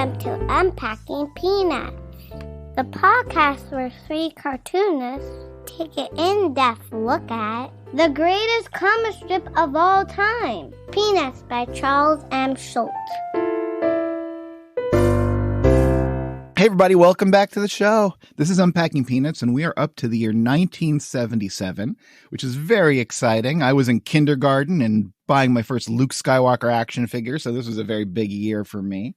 Welcome to Unpacking Peanuts, the podcast where three cartoonists take an in-depth look at the greatest comic strip of all time, Peanuts by Charles M. Schulz. Hey everybody, welcome back to the show. This is Unpacking Peanuts, and we are up to the year 1977, which is very exciting. I was in kindergarten and buying my first Luke Skywalker action figure, so this was a very big year for me.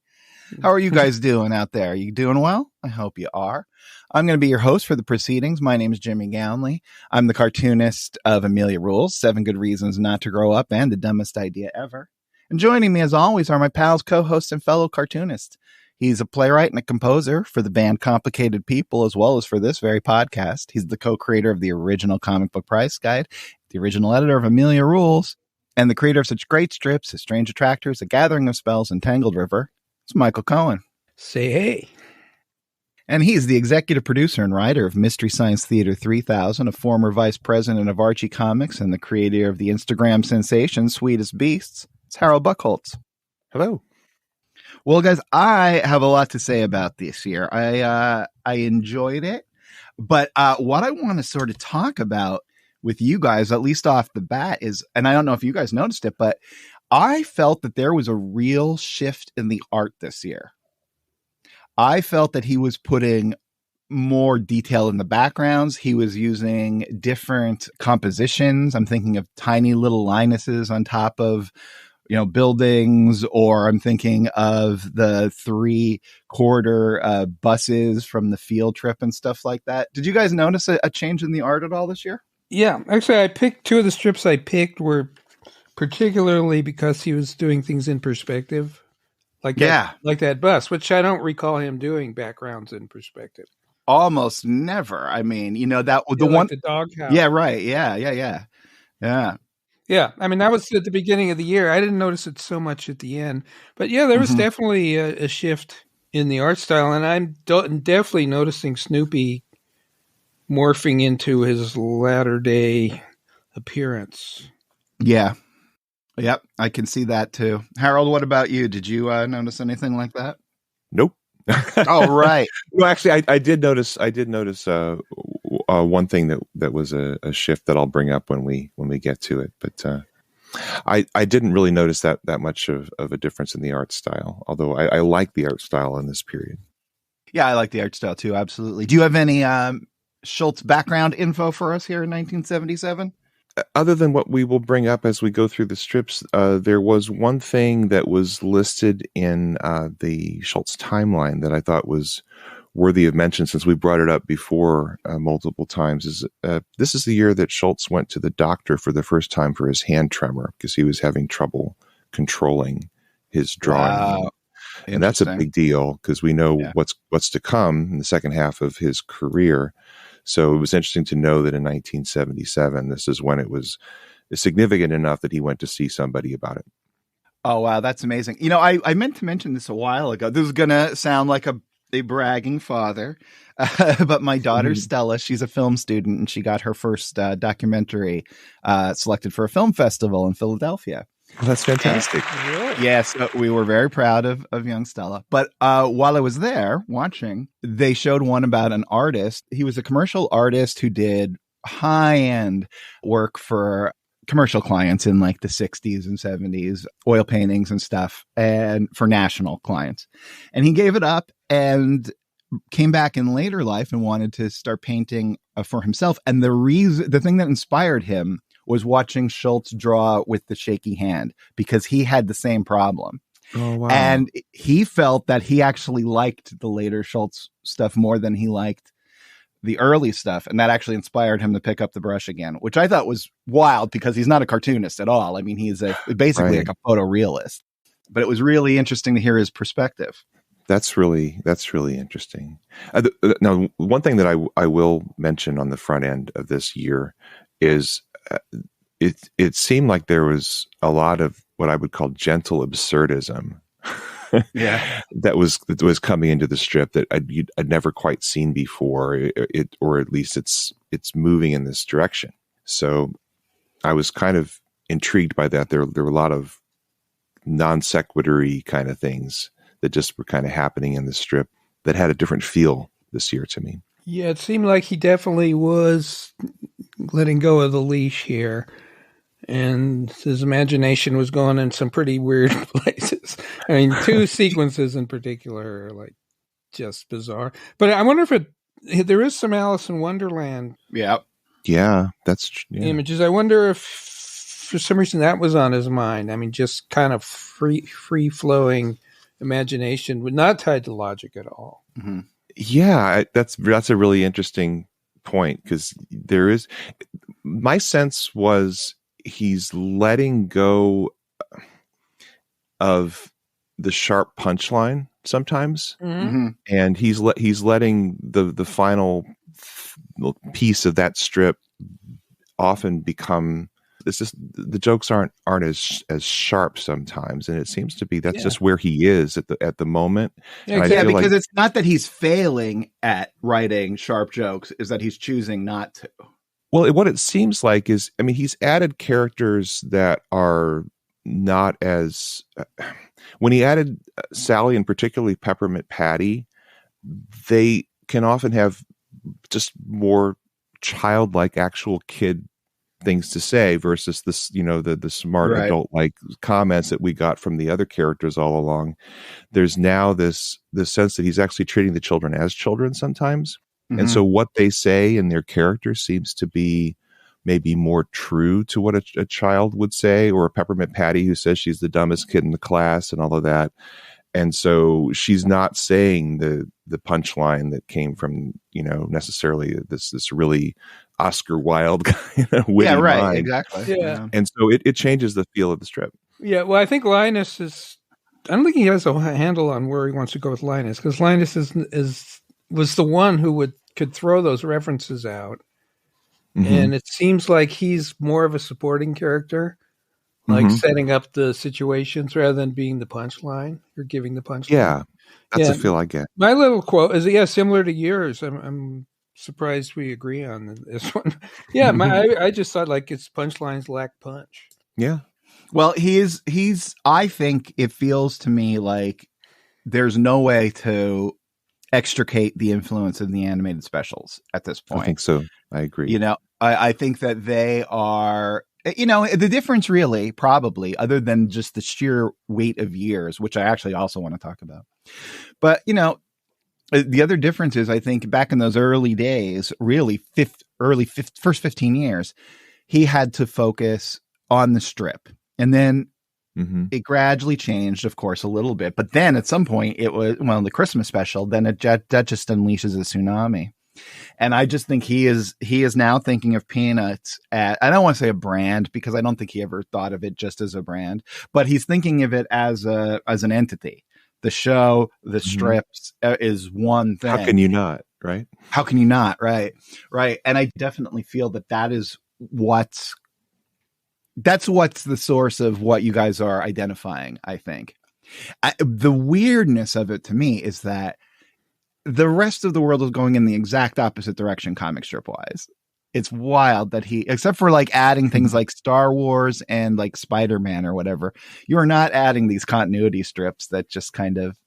How are you guys doing out there? Are you doing well? I hope you are. I'm going to be your host for the proceedings. My name is Jimmy Gownley. I'm the cartoonist of Amelia Rules, 7 Good Reasons Not to Grow Up, and The Dumbest Idea Ever. And joining me, as always, are my pals, co-hosts, and fellow cartoonists. He's a playwright and a composer for the band Complicated People, as well as for this very podcast. He's the co-creator of the original comic book price guide, the original editor of Amelia Rules, and the creator of such great strips as Strange Attractors, A Gathering of Spells, and Tangled River. It's Michael Cohen. Say hey. And he's the executive producer and writer of Mystery Science Theater 3000, a former vice president of Archie Comics, and the creator of the Instagram sensation Sweetest Beasts. It's Harold Buchholz. Hello. Well, guys, I have a lot to say about this year. I enjoyed it, but what I want to sort of talk about with you guys, at least off the bat, is, and I don't know if you guys noticed it, but I felt that there was a real shift in the art this year. I felt that he was putting more detail in the backgrounds. He was using different compositions. I'm thinking of tiny little Linuses on top of buildings, or I'm thinking of the 3/4 buses from the field trip and stuff like that. Did you guys notice a change in the art at all this year? Yeah, actually, I picked two of the strips I picked were particularly because he was doing things in perspective, like that bus, which I don't recall him doing backgrounds in perspective. Almost never. I mean, that the like one, the doghouse. Yeah, right. Yeah. Yeah, I mean, that was at the beginning of the year. I didn't notice it so much at the end. But yeah, there was definitely a shift in the art style. And I'm definitely noticing Snoopy morphing into his latter-day appearance. Yeah. Yep, I can see that too. Harold, what about you? Did you notice anything like that? Nope. Oh, right. Well, actually, I did notice one thing that was a shift that I'll bring up when we get to it. But I didn't really notice that much of a difference in the art style, although I like the art style in this period. Yeah, I like the art style too, absolutely. Do you have any Schulz background info for us here in 1977? Other than what we will bring up as we go through the strips, there was one thing that was listed in the Schulz timeline that I thought was worthy of mention, since we brought it up before multiple times. This is the year that Schulz went to the doctor for the first time for his hand tremor, because he was having trouble controlling his drawing. Wow. And that's a big deal, because we know what's to come in the second half of his career. So it was interesting to know that in 1977, this is when it was significant enough that he went to see somebody about it. Oh, wow. That's amazing. I meant to mention this a while ago. This is going to sound like a bragging father, but my daughter Stella, she's a film student, and she got her first documentary selected for a film festival in Philadelphia. Well, that's fantastic. Yes, we were very proud of young Stella. But while I was there watching, they showed one about an artist. He was a commercial artist who did high-end work for commercial clients in like the 60s and 70s, oil paintings and stuff, and for national clients. And he gave it up and came back in later life and wanted to start painting for himself. And the thing that inspired him was watching Schulz draw with the shaky hand, because he had the same problem. Oh, wow. And he felt that he actually liked the later Schulz stuff more than he liked the early stuff. And that actually inspired him to pick up the brush again, which I thought was wild, because he's not a cartoonist at all. I mean, he's basically like a photorealist. But it was really interesting to hear his perspective. That's really interesting. Now, one thing that I will mention on the front end of this year is it seemed like there was a lot of what I would call gentle absurdism. that was coming into the strip that I'd never quite seen before, or at least it's moving in this direction. So I was kind of intrigued by that. There were a lot of non sequitur-y kind of things that just were kind of happening in the strip that had a different feel this year to me. Yeah, it seemed like he definitely was letting go of the leash here. And his imagination was going in some pretty weird places. I mean, two sequences in particular are like just bizarre. But I wonder if there is some Alice in Wonderland. Yeah, that's images. I wonder if for some reason that was on his mind. I mean, just kind of free flowing imagination, but not tied to logic at all. Mm-hmm. Yeah, that's a really interesting point, because there is, my sense was he's letting go of the sharp punchline sometimes, and he's letting the final piece of that strip often become, it's just the jokes aren't as sharp sometimes, and it seems to be that's just where he is at the moment. Yeah, because it's not that he's failing at writing sharp jokes, is that he's choosing not to. Well, what it seems like is, I mean, he's added characters that are not as when he added Sally and particularly Peppermint Patty, they can often have just more childlike actual kid things to say versus this, the smart adult like comments that we got from the other characters all along. There's now this sense that he's actually treating the children as children sometimes. And so what they say in their character seems to be maybe more true to what a child would say, or a Peppermint Patty who says she's the dumbest kid in the class and all of that. And so she's not saying the punchline that came from, necessarily this really Oscar Wilde kind of witty mind. Exactly. Yeah. And so it changes the feel of the strip. Yeah, well, I think Linus I don't think he has a handle on where he wants to go with Linus, because Linus was the one who could throw those references out. And it seems like he's more of a supporting character, like setting up the situations rather than being the punchline or giving the punchline. Yeah, that's a feel I get. My little quote is, similar to yours. I'm surprised we agree on this one. Yeah, I just thought like its punchlines lack punch. Yeah. Well, he's. I think it feels to me like there's no way to extricate the influence of the animated specials at this point. I think so. I agree. I think that they are, the difference really probably, other than just the sheer weight of years, which I actually also want to talk about. But, the other difference is, I think back in those early days, really first 15 years, he had to focus on the strip. And then it gradually changed, of course, a little bit. But then at some point it was, the Christmas special, then that just unleashes a tsunami. And I just think he is now thinking of Peanuts I don't want to say a brand, because I don't think he ever thought of it just as a brand, but he's thinking of it as an entity. The show, the strips is one thing. How can you not, right? How can you not? Right. Right. And I definitely feel that is what's the source of what you guys are identifying, I think. The weirdness of it to me is that the rest of the world is going in the exact opposite direction, comic strip wise. It's wild that except for like adding things like Star Wars and like Spider-Man or whatever, you are not adding these continuity strips that just kind of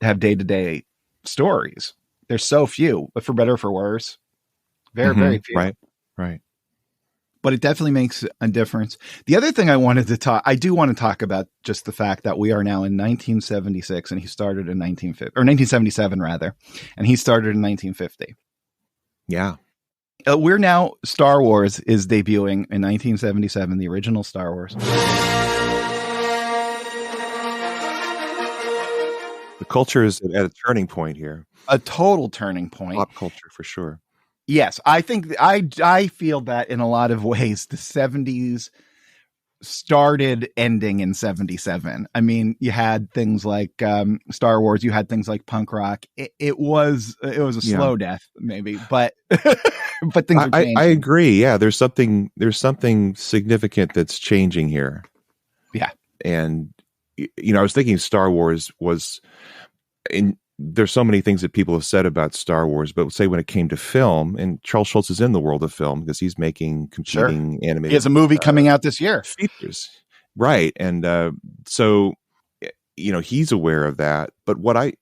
have day-to-day stories. There's so few, but for better or for worse, very, very few. Right. But it definitely makes a difference. The other thing I do want to talk about just the fact that we are now in 1976 and he started in 1977 rather, and he started in 1950. Yeah. We're now, Star Wars is debuting in 1977, the original Star Wars. The culture is at a turning point here. A total turning point. Pop culture for sure. Yes, I think I feel that in a lot of ways the 70s started ending in 77. I mean, you had things like Star Wars, you had things like punk rock. It was a slow death maybe, but but things are changing. I agree. Yeah, there's something significant that's changing here. Yeah. And I was thinking Star Wars was there's so many things that people have said about Star Wars, but say when it came to film, and Charles Schultz is in the world of film because he's making competing animated. He has a movie coming out this year. Features. Right. And so he's aware of that. But what I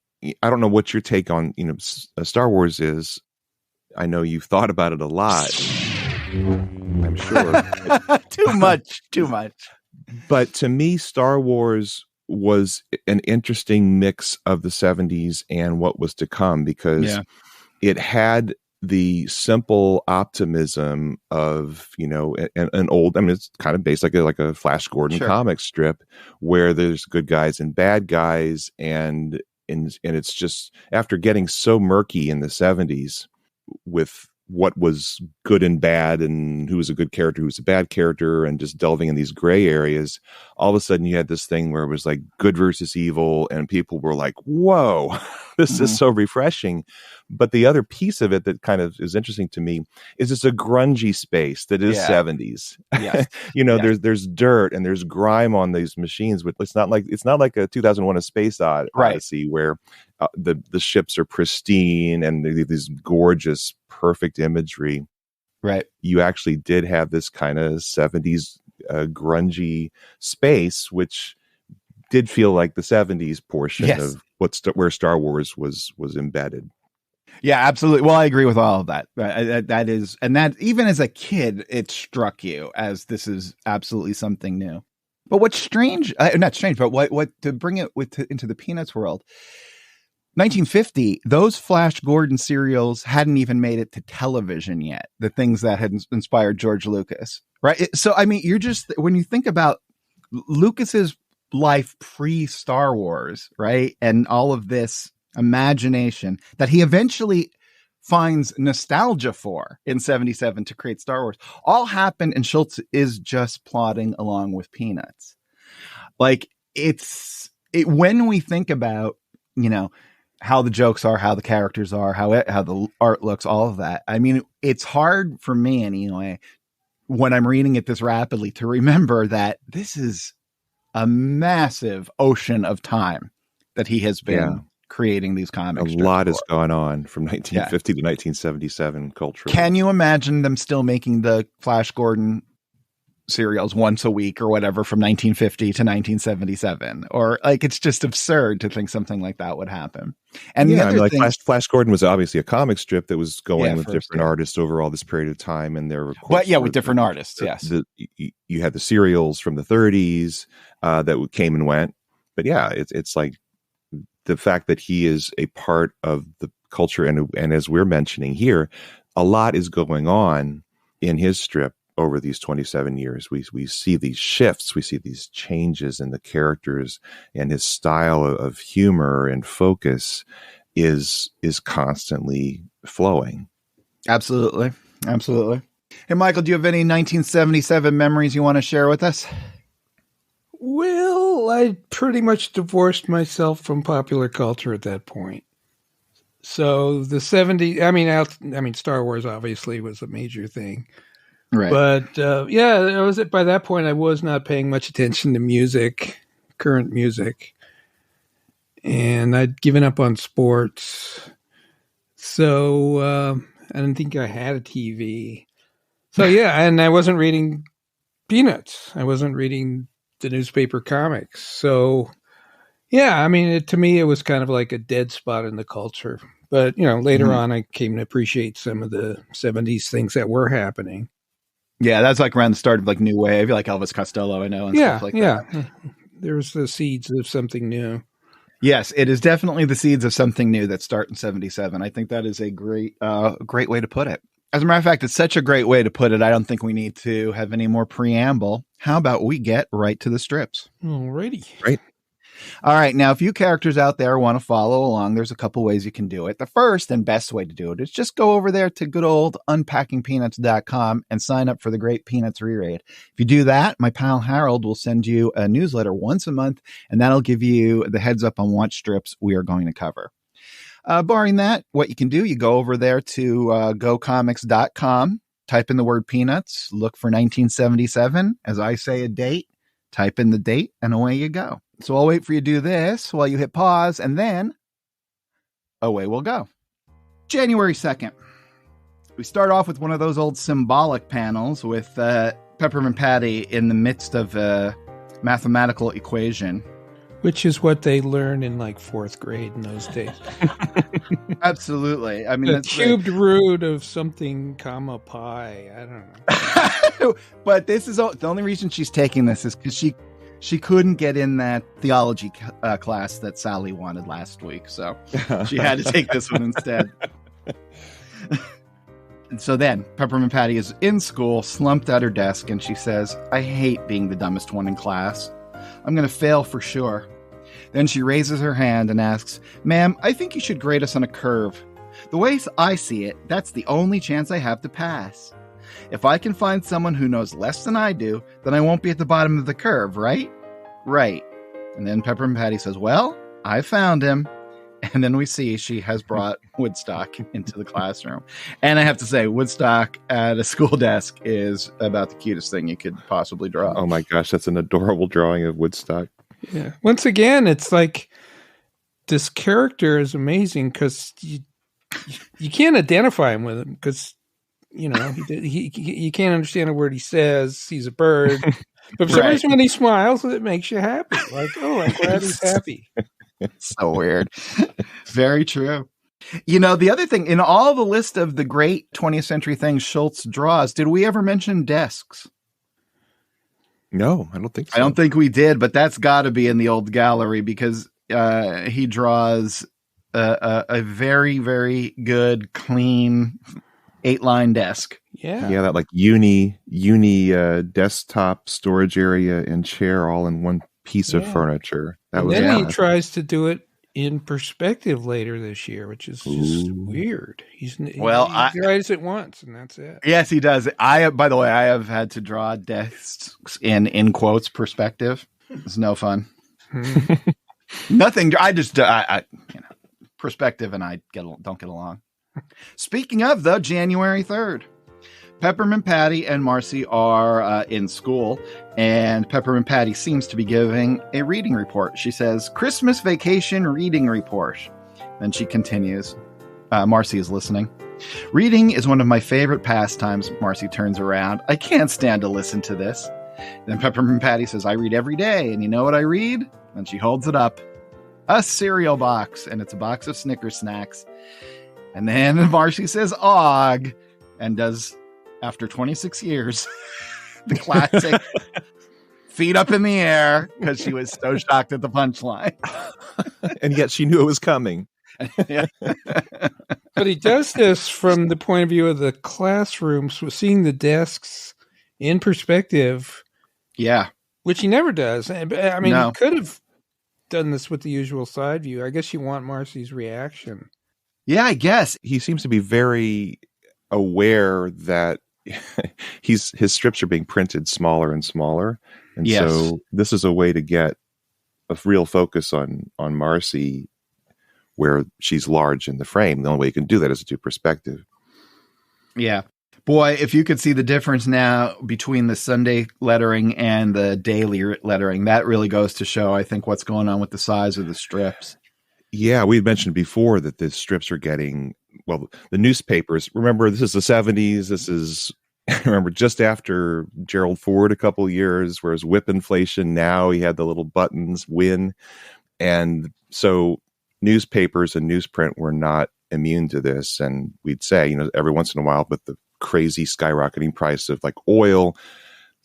don't know what your take on, Star Wars is. I know you've thought about it a lot. I'm sure. Too much. But to me, Star Wars was an interesting mix of the 70s and what was to come, because it had the simple optimism of, an old, it's kind of based like a Flash Gordon comic strip where there's good guys and bad guys. And it's just, after getting so murky in the 70s with what was good and bad and who was a good character, who was a bad character, and just delving in these gray areas, all of a sudden you had this thing where it was like good versus evil, and people were like, whoa, this is so refreshing. But the other piece of it that kind of is interesting to me is it's a grungy space that is 70s. Yes. There's dirt and there's grime on these machines, but it's not like a 2001 A Space Odyssey where the ships are pristine and these gorgeous, perfect imagery. Right. You actually did have this kind of 70s grungy space, which did feel like the 70s portion of where Star Wars was embedded. Yeah, absolutely. Well, I agree with all of that. That is, and that even as a kid, it struck you as this is absolutely something new. But what's strange, not strange, but what to bring it into the Peanuts world, 1950, those Flash Gordon serials hadn't even made it to television yet. The things that had inspired George Lucas, right? So, you're just, when you think about Lucas's life pre-Star Wars, right? And all of this imagination that he eventually finds nostalgia for in 77 to create Star Wars, all happened, and Schultz is just plodding along with Peanuts. Like, when we think about, how the jokes are, how the characters are, how the art looks, all of that. It's hard for me anyway, when I'm reading it this rapidly, to remember that this is a massive ocean of time that he has been creating these comics. A lot has gone on from 1950 to 1977 culturally. Can you imagine them still making the Flash Gordon serials once a week or whatever from 1950 to 1977? Or it's just absurd to think something like that would happen. And Flash Gordon was obviously a comic strip that was going with different artists over all this period of time, and there were with different artists. Yes, you had the serials from the 30s that came and went, but it's like the fact that he is a part of the culture, and as we're mentioning here, a lot is going on in his strip over these 27 years. We see these shifts, we see these changes in the characters, and his style of humor and focus is constantly flowing. Absolutely. Hey, Michael, do you have any 1977 memories you want to share with us? Well, I pretty much divorced myself from popular culture at that point. So the 70s, Star Wars obviously was a major thing. Right. But by that point, I was not paying much attention to current music. And I'd given up on sports. So I didn't think I had a TV. So and I wasn't reading Peanuts. I wasn't reading the newspaper comics. So to me, it was kind of like a dead spot in the culture. But, later on, I came to appreciate some of the 70s things that were happening. Yeah, that's like around the start of New Wave, like Elvis Costello, I know, and stuff like that. There's the seeds of something new. Yes, it is definitely the seeds of something new that start in 77. I think that is a great way to put it. As a matter of fact, it's such a great way to put it. I don't think we need to have any more preamble. How about we get right to the strips? Alrighty. Right. All right. Now, if you characters out there want to follow along, there's a couple ways you can do it. The first and best way to do it is just go over there to good old unpackingpeanuts.com and sign up for the Great Peanuts Reread. If you do that, my pal Harold will send you a newsletter once a month, and that'll give you the heads up on what strips we are going to cover. Barring that, what you can do, you go over there to gocomics.com, type in the word Peanuts, look for 1977. As I say a date, type in the date, and away you go. So I'll wait for you to do this while you hit pause, and then away we'll go. January 2nd. We start off with one of those old symbolic panels with Peppermint Patty in the midst of a mathematical equation. Which is what they learned in like fourth grade in those days. Absolutely. I mean, The that's cubed root of something, comma, pi. I don't know. But this is the only reason she's taking this is because she couldn't get in that theology class that Sally wanted last week, so she had to take this one instead. And so then Peppermint Patty is in school, slumped at her desk, and she says, "I hate being the dumbest one in class. I'm going to fail for sure." Then she raises her hand and asks, "Ma'am, I think you should grade us on a curve. The way I see it, that's the only chance I have to pass. If I can find someone who knows less than I do, then I won't be at the bottom of the curve, right?" "Right." And then Peppermint Patty says, "Well, I found him." And then we see she has brought Woodstock into the classroom. And I have to say, Woodstock at a school desk is about the cutest thing you could possibly draw. Oh my gosh, that's an adorable drawing of Woodstock. Yeah. Once again, it's like this character is amazing because you can't identify him with him because, you know, you can't understand a word he says. He's a bird. But for some reason, when he smiles, it makes you happy. Like, oh, I'm glad he's happy. So weird. Very true. You know, the other thing, in all the list of the great 20th century things Schultz draws, did we ever mention desks? No, I don't think so. I don't think we did, but that's got to be in the old gallery because he draws a very, very good, clean 8-line desk. Yeah. Yeah, that like uni desktop storage area and chair all in one piece of furniture. And then he tries to do it in perspective later this year, which is just weird. He writes it once and that's it. Yes, he does. By the way, I have had to draw desks in quotes perspective. It's no fun. Nothing. I just perspective and I don't get along. Speaking of, though, January 3rd. Peppermint Patty and Marcy are in school, and Peppermint Patty seems to be giving a reading report. She says, "Christmas vacation reading report." Then she continues. Marcy is listening. "Reading is one of my favorite pastimes." Marcy turns around. "I can't stand to listen to this." Then Peppermint Patty says, "I read every day, and you know what I read?" And she holds it up. A cereal box, and it's a box of Snickers snacks. And then Marcy says, "Og," and does... after 26 years, the classic feet up in the air because she was so shocked at the punchline. And yet she knew it was coming. But he does this from the point of view of the classroom, so seeing the desks in perspective. Yeah. Which he never does. I mean, He could have done this with the usual side view. I guess you want Marcy's reaction. Yeah, I guess. He seems to be very aware that his strips are being printed smaller and smaller, and so this is a way to get a real focus on Marcy, where she's large in the frame. The only way you can do that is to do perspective. Yeah, boy, if you could see the difference now between the Sunday lettering and the daily lettering, that really goes to show, I think, what's going on with the size of the strips. Yeah, we had mentioned before that the strips are getting. Well, the newspapers, remember, this is the 70s. This is, remember, just after Gerald Ford a couple of years, whereas whip inflation, now he had the little buttons win. And so newspapers and newsprint were not immune to this. And we'd say, you know, every once in a while, with the crazy skyrocketing price of like oil,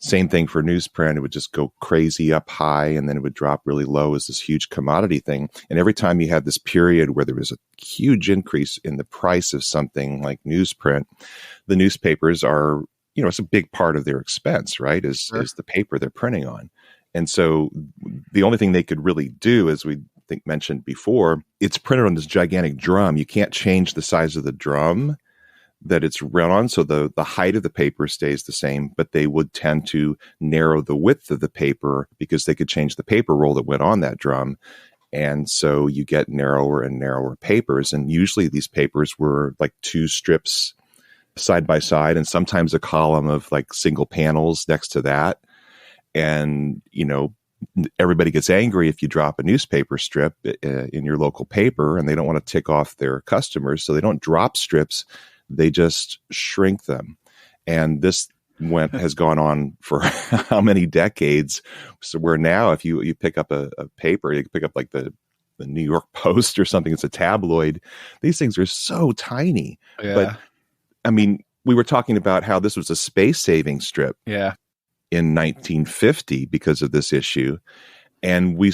same thing for newsprint. It would just go crazy up high and then it would drop really low as this huge commodity thing. And every time you had this period where there was a huge increase in the price of something like newsprint, the newspapers are, you know, it's a big part of their expense, right? Is the paper they're printing on. And so the only thing they could really do, as we mentioned before, it's printed on this gigantic drum. You can't change the size of the drum that it's run on, so the height of the paper stays the same, but they would tend to narrow the width of the paper because they could change the paper roll that went on that drum. And so you get narrower and narrower papers. And usually these papers were like 2 strips side by side, and sometimes a column of like single panels next to that. And, you know, everybody gets angry if you drop a newspaper strip in your local paper, and they don't want to tick off their customers. So they don't drop strips. They just shrink them. And this has gone on for how many decades. So where now, if you pick up a paper, you pick up like the New York Post or something, it's a tabloid. These things are so tiny. Yeah. But I mean, we were talking about how this was a space-saving strip. Yeah. In 1950 because of this issue. And we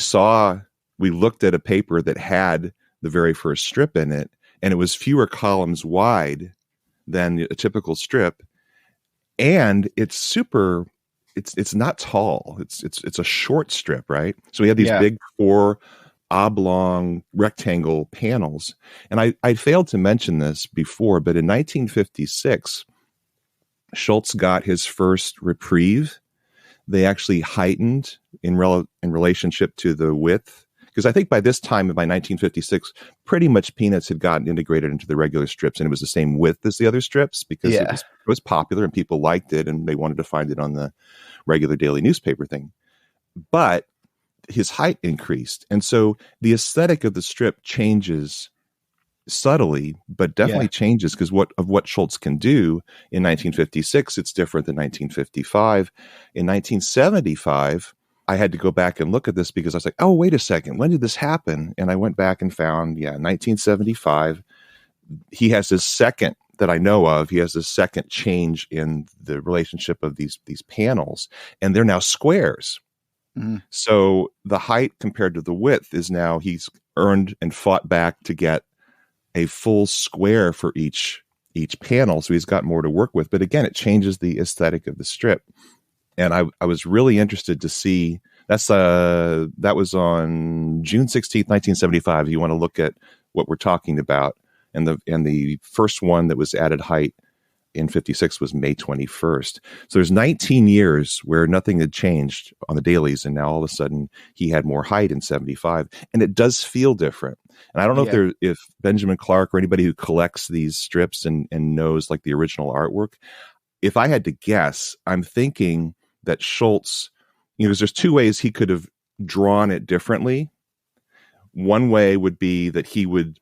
looked at a paper that had the very first strip in it, and it was fewer columns wide than a typical strip. And it's not tall. It's a short strip, right? So we have these big 4 oblong rectangle panels. And I failed to mention this before, but in 1956, Schultz got his first reprieve. They actually heightened in relationship to the width. Because I think by this time, by 1956, pretty much Peanuts had gotten integrated into the regular strips, and it was the same width as the other strips because it was popular and people liked it, and they wanted to find it on the regular daily newspaper thing. But his height increased. And so the aesthetic of the strip changes subtly, but definitely changes because what Schultz can do in 1956, it's different than 1955. In 1975, I had to go back and look at this because I was like, oh, wait a second, when did this happen? And I went back and found, 1975, he has his second that I know of. He has a second change in the relationship of these panels, and they're now squares. Mm-hmm. So the height compared to the width is now he's earned and fought back to get a full square for each panel. So he's got more to work with. But again, it changes the aesthetic of the strip. And I was really interested to see that was on June 16th, 1975. You want to look at what we're talking about. And the first one that was added height in 56 was May 21st. So there's 19 years where nothing had changed on the dailies. And now all of a sudden he had more height in 75. And it does feel different. And I don't know if Benjamin Clark or anybody who collects these strips and knows like the original artwork, if I had to guess, I'm thinking that Schultz, because there's 2 ways he could have drawn it differently. One way would be that he would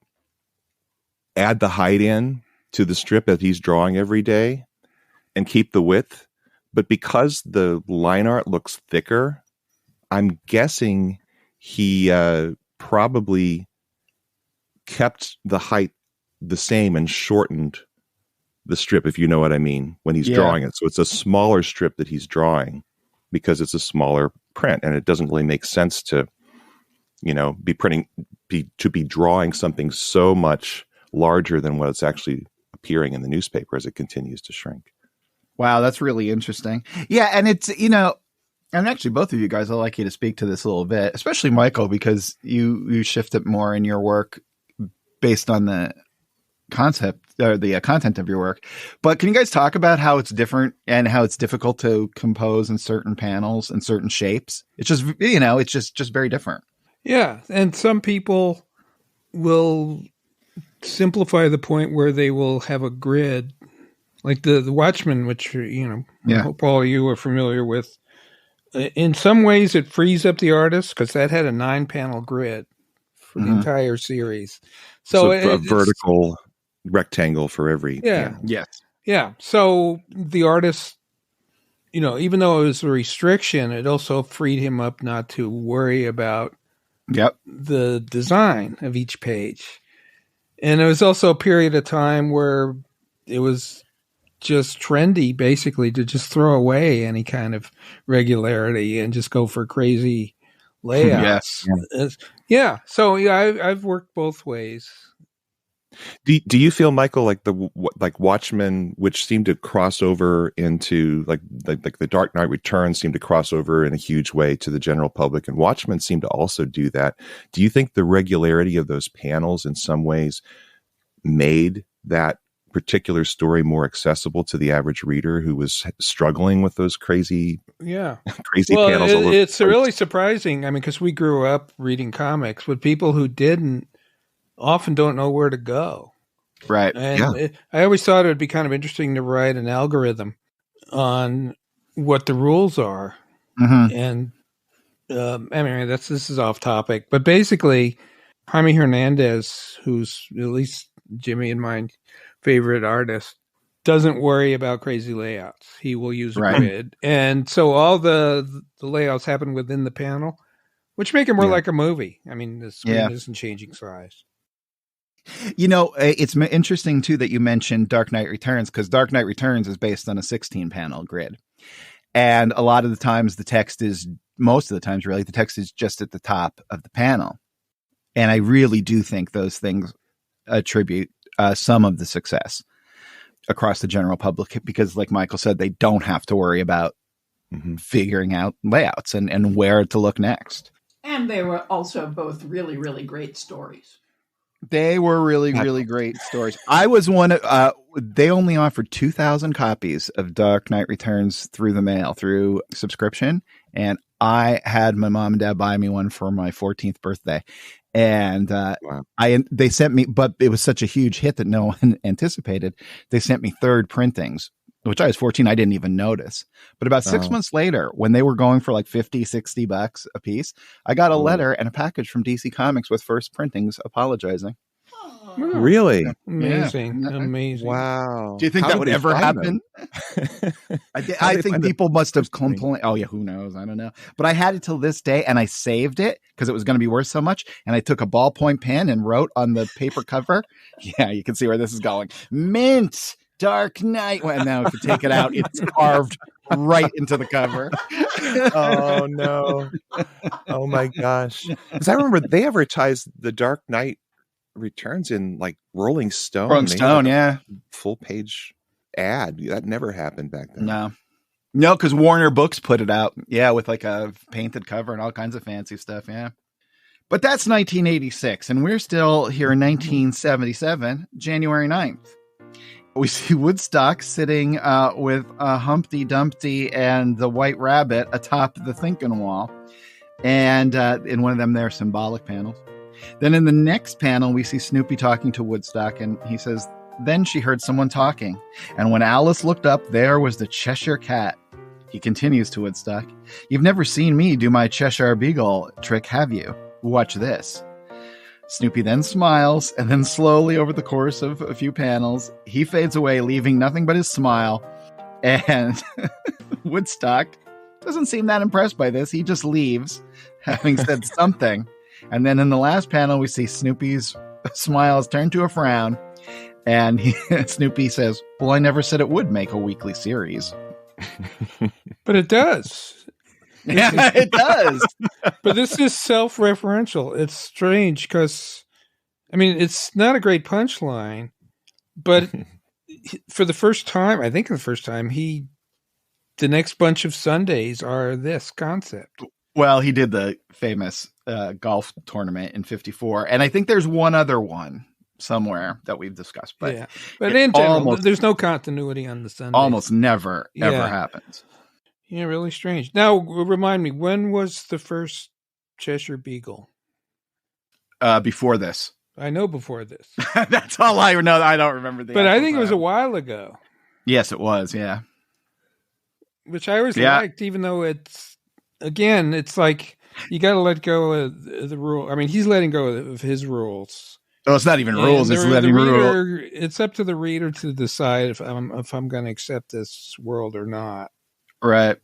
add the height in to the strip that he's drawing every day and keep the width. But because the line art looks thicker, I'm guessing he probably kept the height the same and shortened the strip, if you know what I mean, when he's drawing it. So it's a smaller strip that he's drawing because it's a smaller print, and it doesn't really make sense to, be drawing something so much larger than what's actually appearing in the newspaper as it continues to shrink. Wow, that's really interesting. Yeah, and it's, and actually both of you guys, I'd like you to speak to this a little bit, especially Michael, because you shift it more in your work based on the concept or the content of your work. But can you guys talk about how it's different and how it's difficult to compose in certain panels and certain shapes? It's just, it's just very different. Yeah. And some people will simplify the point where they will have a grid, like the Watchmen, which, I hope all of you are familiar with. In some ways it frees up the artist because that had a 9-panel grid for the entire series. So a vertical rectangle for every panel. Yes. Yeah. So the artist, even though it was a restriction, it also freed him up not to worry about the design of each page. And it was also a period of time where it was just trendy, basically, to just throw away any kind of regularity and just go for crazy layouts. Yes. So I've worked both ways. Do you feel, Michael, like Watchmen, which seemed to cross over into like the Dark Knight Returns seemed to cross over in a huge way to the general public, and Watchmen seemed to also do that. Do you think the regularity of those panels in some ways made that particular story more accessible to the average reader who was struggling with those crazy panels? It's really surprising. Because we grew up reading comics, but people who didn't often don't know where to go. Right. And I always thought it would be kind of interesting to write an algorithm on what the rules are. Mm-hmm. And this is off topic, but basically Jaime Hernandez, who's at least Jimmy and my favorite artist, doesn't worry about crazy layouts. He will use a Right. grid. And so all the layouts happen within the panel, which make it more like a movie. I mean, the screen isn't changing size. You know, it's interesting, too, that you mentioned Dark Knight Returns, because Dark Knight Returns is based on a 16-panel grid. And a lot of the times most of the times, really, the text is just at the top of the panel. And I really do think those things attribute some of the success across the general public, because like Michael said, they don't have to worry about figuring out layouts and where to look next. And they were also both really, really great stories. They were really, really great stories. I was one. They only offered 2,000 copies of Dark Knight Returns through the mail, through subscription. And I had my mom and dad buy me one for my 14th birthday. And they sent me, but it was such a huge hit that no one anticipated. They sent me third printings, which I was 14. I didn't even notice. But about 6 months later, when they were going for like $50-$60 a piece, I got a letter and a package from DC Comics with first printings apologizing. Really? Amazing. Yeah. Amazing. Wow. Do you think that would ever happen? I think people must have complained. Oh, yeah, who knows? I don't know. But I had it till this day, and I saved it because it was going to be worth so much. And I took a ballpoint pen and wrote on the paper cover. Yeah, you can see where this is going. Mint. Dark Knight. And now if you take it out, it's carved right into the cover. Oh, no. Oh, my gosh. Because I remember they advertised the Dark Knight Returns in like Rolling Stone. Rolling Stone, yeah. Full page ad. That never happened back then. No, because Warner Books put it out. Yeah, with like a painted cover and all kinds of fancy stuff. Yeah. But that's 1986, and we're still here in 1977, January 9th. We see Woodstock sitting with Humpty Dumpty and the White Rabbit atop the thinking wall. And in one of them, there are symbolic panels. Then in the next panel, we see Snoopy talking to Woodstock, and he says, then she heard someone talking. And when Alice looked up, there was the Cheshire Cat. He continues to Woodstock. You've never seen me do my Cheshire Beagle trick, have you? Watch this. Snoopy then smiles, and then slowly over the course of a few panels, he fades away, leaving nothing but his smile. And Woodstock doesn't seem that impressed by this. He just leaves, having said something. And then in the last panel, we see Snoopy's smile has turned to a frown. And Snoopy says, well, I never said it would make a weekly series. But it does. Yeah, it does. But this is self-referential. It's strange because, I mean, it's not a great punchline, but for the first time, the next bunch of Sundays are this concept. Well, he did the famous golf tournament in 54. And I think there's one other one somewhere that we've discussed. But, yeah. But in general, there's no continuity on the Sundays. Almost never, ever happens. Yeah, really strange. Now, remind me, when was the first Cheshire Beagle? Before this. I know before this. That's all I know. I don't remember But I think it was a while ago. Yes, it was. Yeah. Which I always liked, even though it's like you got to let go of the rule. I mean, he's letting go of his rules. Oh, it's not even rules. It's letting rules. It's up to the reader to decide if I'm going to accept this world or not. Right.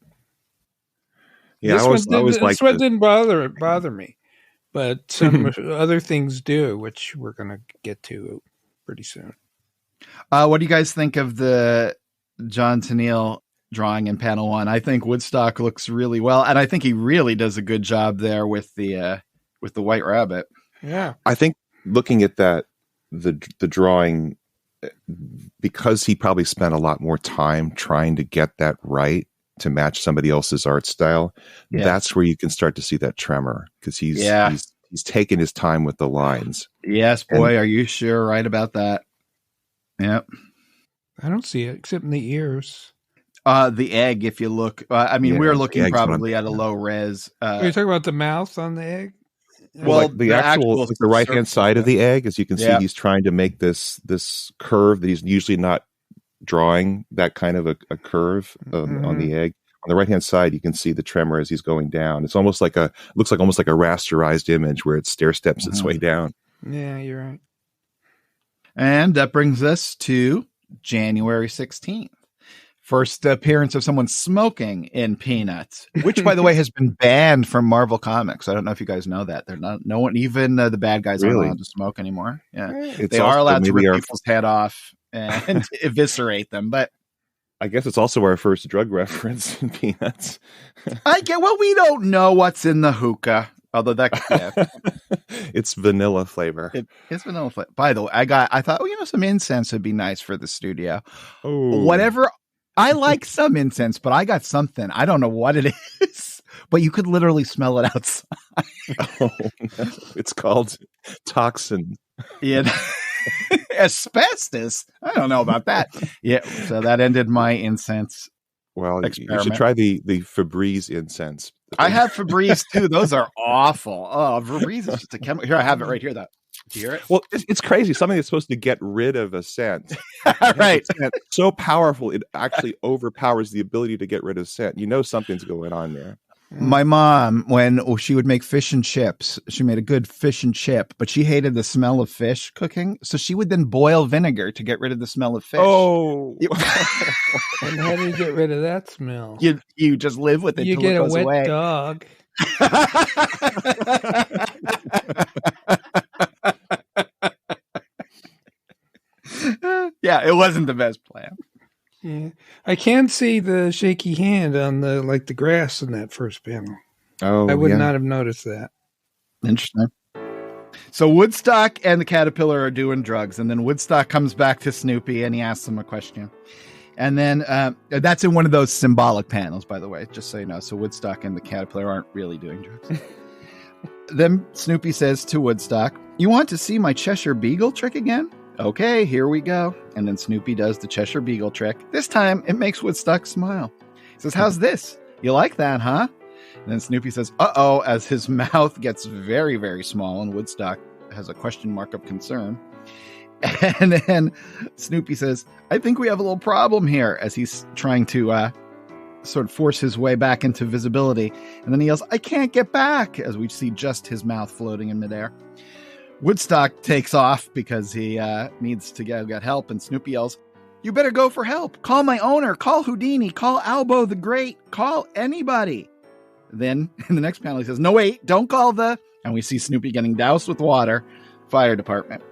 Yeah, this one didn't bother me, but some other things do, which we're going to get to pretty soon. What do you guys think of the John Tenniel drawing in panel one? I think Woodstock looks really well, and I think he really does a good job there with the White Rabbit. Yeah, I think looking at that, the drawing, because he probably spent a lot more time trying to get that right to match somebody else's art style. Yeah. That's where you can start to see that tremor, because he's taken his time with the lines. Yes, boy, are you sure right about that? Yep. I don't see it except in the ears. The egg, if you look, we're looking probably at a low res. Are you talking about the mouth on the egg? Well, like the actual the right hand side of the egg, as you can see, he's trying to make this curve that he's usually not drawing, that kind of a curve on the egg. On the right hand side, you can see the tremor as he's going down. It's almost like looks like almost like a rasterized image where it stair steps its way down. Yeah, you're right. And that brings us to January 16th. First appearance of someone smoking in Peanuts, which, by the way, has been banned from Marvel Comics. I don't know if you guys know that. They're not. No one, even the bad guys, aren't allowed to smoke anymore. Yeah, they are allowed to rip people's head off and eviscerate them. But I guess it's also our first drug reference in Peanuts. Well, we don't know what's in the hookah. Although it's vanilla flavor. It's vanilla flavor. By the way, I thought, some incense would be nice for the studio. Oh, whatever. I like some incense, but I got something. I don't know what it is, but you could literally smell it outside. Oh, no. It's called toxin. Yeah. Asbestos. I don't know about that. Yeah. So that ended my incense. Well, you should try the Febreze incense. I have Febreze too. Those are awful. Oh, Febreze is just a chemical. Here, I have it right here. Do you hear it? Well, it's crazy. Something that's supposed to get rid of a scent. Right. It's so powerful, it actually overpowers the ability to get rid of scent. Something's going on there. My mom, when she would make fish and chips, she made a good fish and chip, but she hated the smell of fish cooking. So she would then boil vinegar to get rid of the smell of fish. Oh. And how do you get rid of that smell? You just live with it. You get it a goes wet away. dog. Yeah, it wasn't the best plan. Yeah, I can see the shaky hand on the grass in that first panel. Oh, I would not have noticed that. Interesting. So Woodstock and the caterpillar are doing drugs, and then Woodstock comes back to Snoopy and he asks him a question. And then that's in one of those symbolic panels, by the way, just so you know. So Woodstock and the caterpillar aren't really doing drugs. Then Snoopy says to Woodstock, "You want to see my Cheshire Beagle trick again? Okay, here we go." And then Snoopy does the Cheshire Beagle trick. This time, it makes Woodstock smile. He says, "How's this? You like that, huh?" And then Snoopy says, "Uh-oh," as his mouth gets very, very small, and Woodstock has a question mark of concern. And then Snoopy says, "I think we have a little problem here," as he's trying to sort of force his way back into visibility. And then he yells, "I can't get back," as we see just his mouth floating in midair. Woodstock takes off because he needs to get help, and Snoopy yells, "You better go for help. Call my owner. Call Houdini. Call Albo the Great. Call anybody." Then in the next panel, he says, "No, wait, don't call the..." And we see Snoopy getting doused with water. Fire department.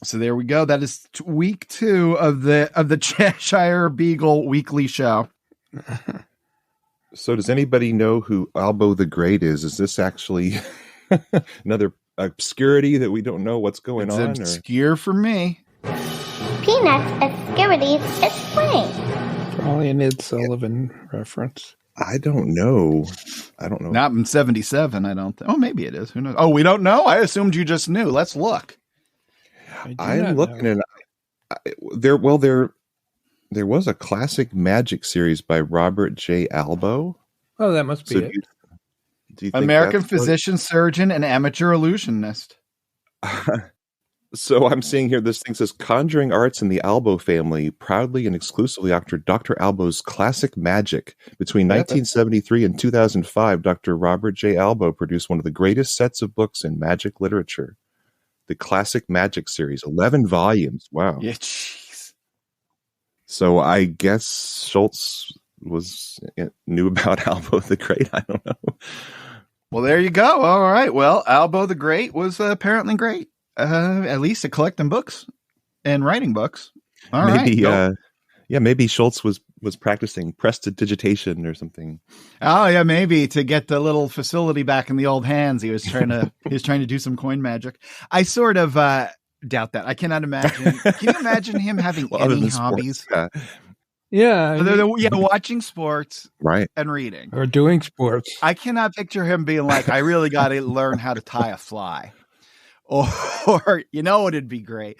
So there we go. That is week 2 of the Cheshire Beagle weekly show. So does anybody know who Albo the Great is? Is this actually another obscurity that we don't know what's going on? It's obscure for me. Peanuts Obscurities Explained. Probably an Ed Sullivan reference. I don't know. Not in 77, I don't think. Oh, maybe it is. Who knows? Oh, we don't know? I assumed you just knew. Let's look. I'm looking at there was a classic magic series by Robert J. Albo. Oh, that must be it. Do you think American physician, surgeon, and amateur illusionist. So I'm seeing here, this thing says, "Conjuring Arts in the Albo Family, proudly and exclusively after Dr. Albo's classic magic. Between 1973 and 2005, Dr. Robert J. Albo produced one of the greatest sets of books in magic literature. The Classic Magic Series, 11 volumes. Wow." Yeah, jeez. So I guess Schultz knew about Albo the Great. I don't know. Well, there you go. All right. Well, Albo the Great was apparently great. At least at collecting books and writing books. All right. Maybe Schultz was practicing prestidigitation or something. Oh yeah, maybe to get the little facility back in the old hands. He was trying to do some coin magic. I sort of doubt that. I cannot imagine. Can you imagine him having any hobbies? Watching sports, right, and reading or doing sports. I cannot picture him being like, "I really got to learn how to tie a fly." Or you know what would be great?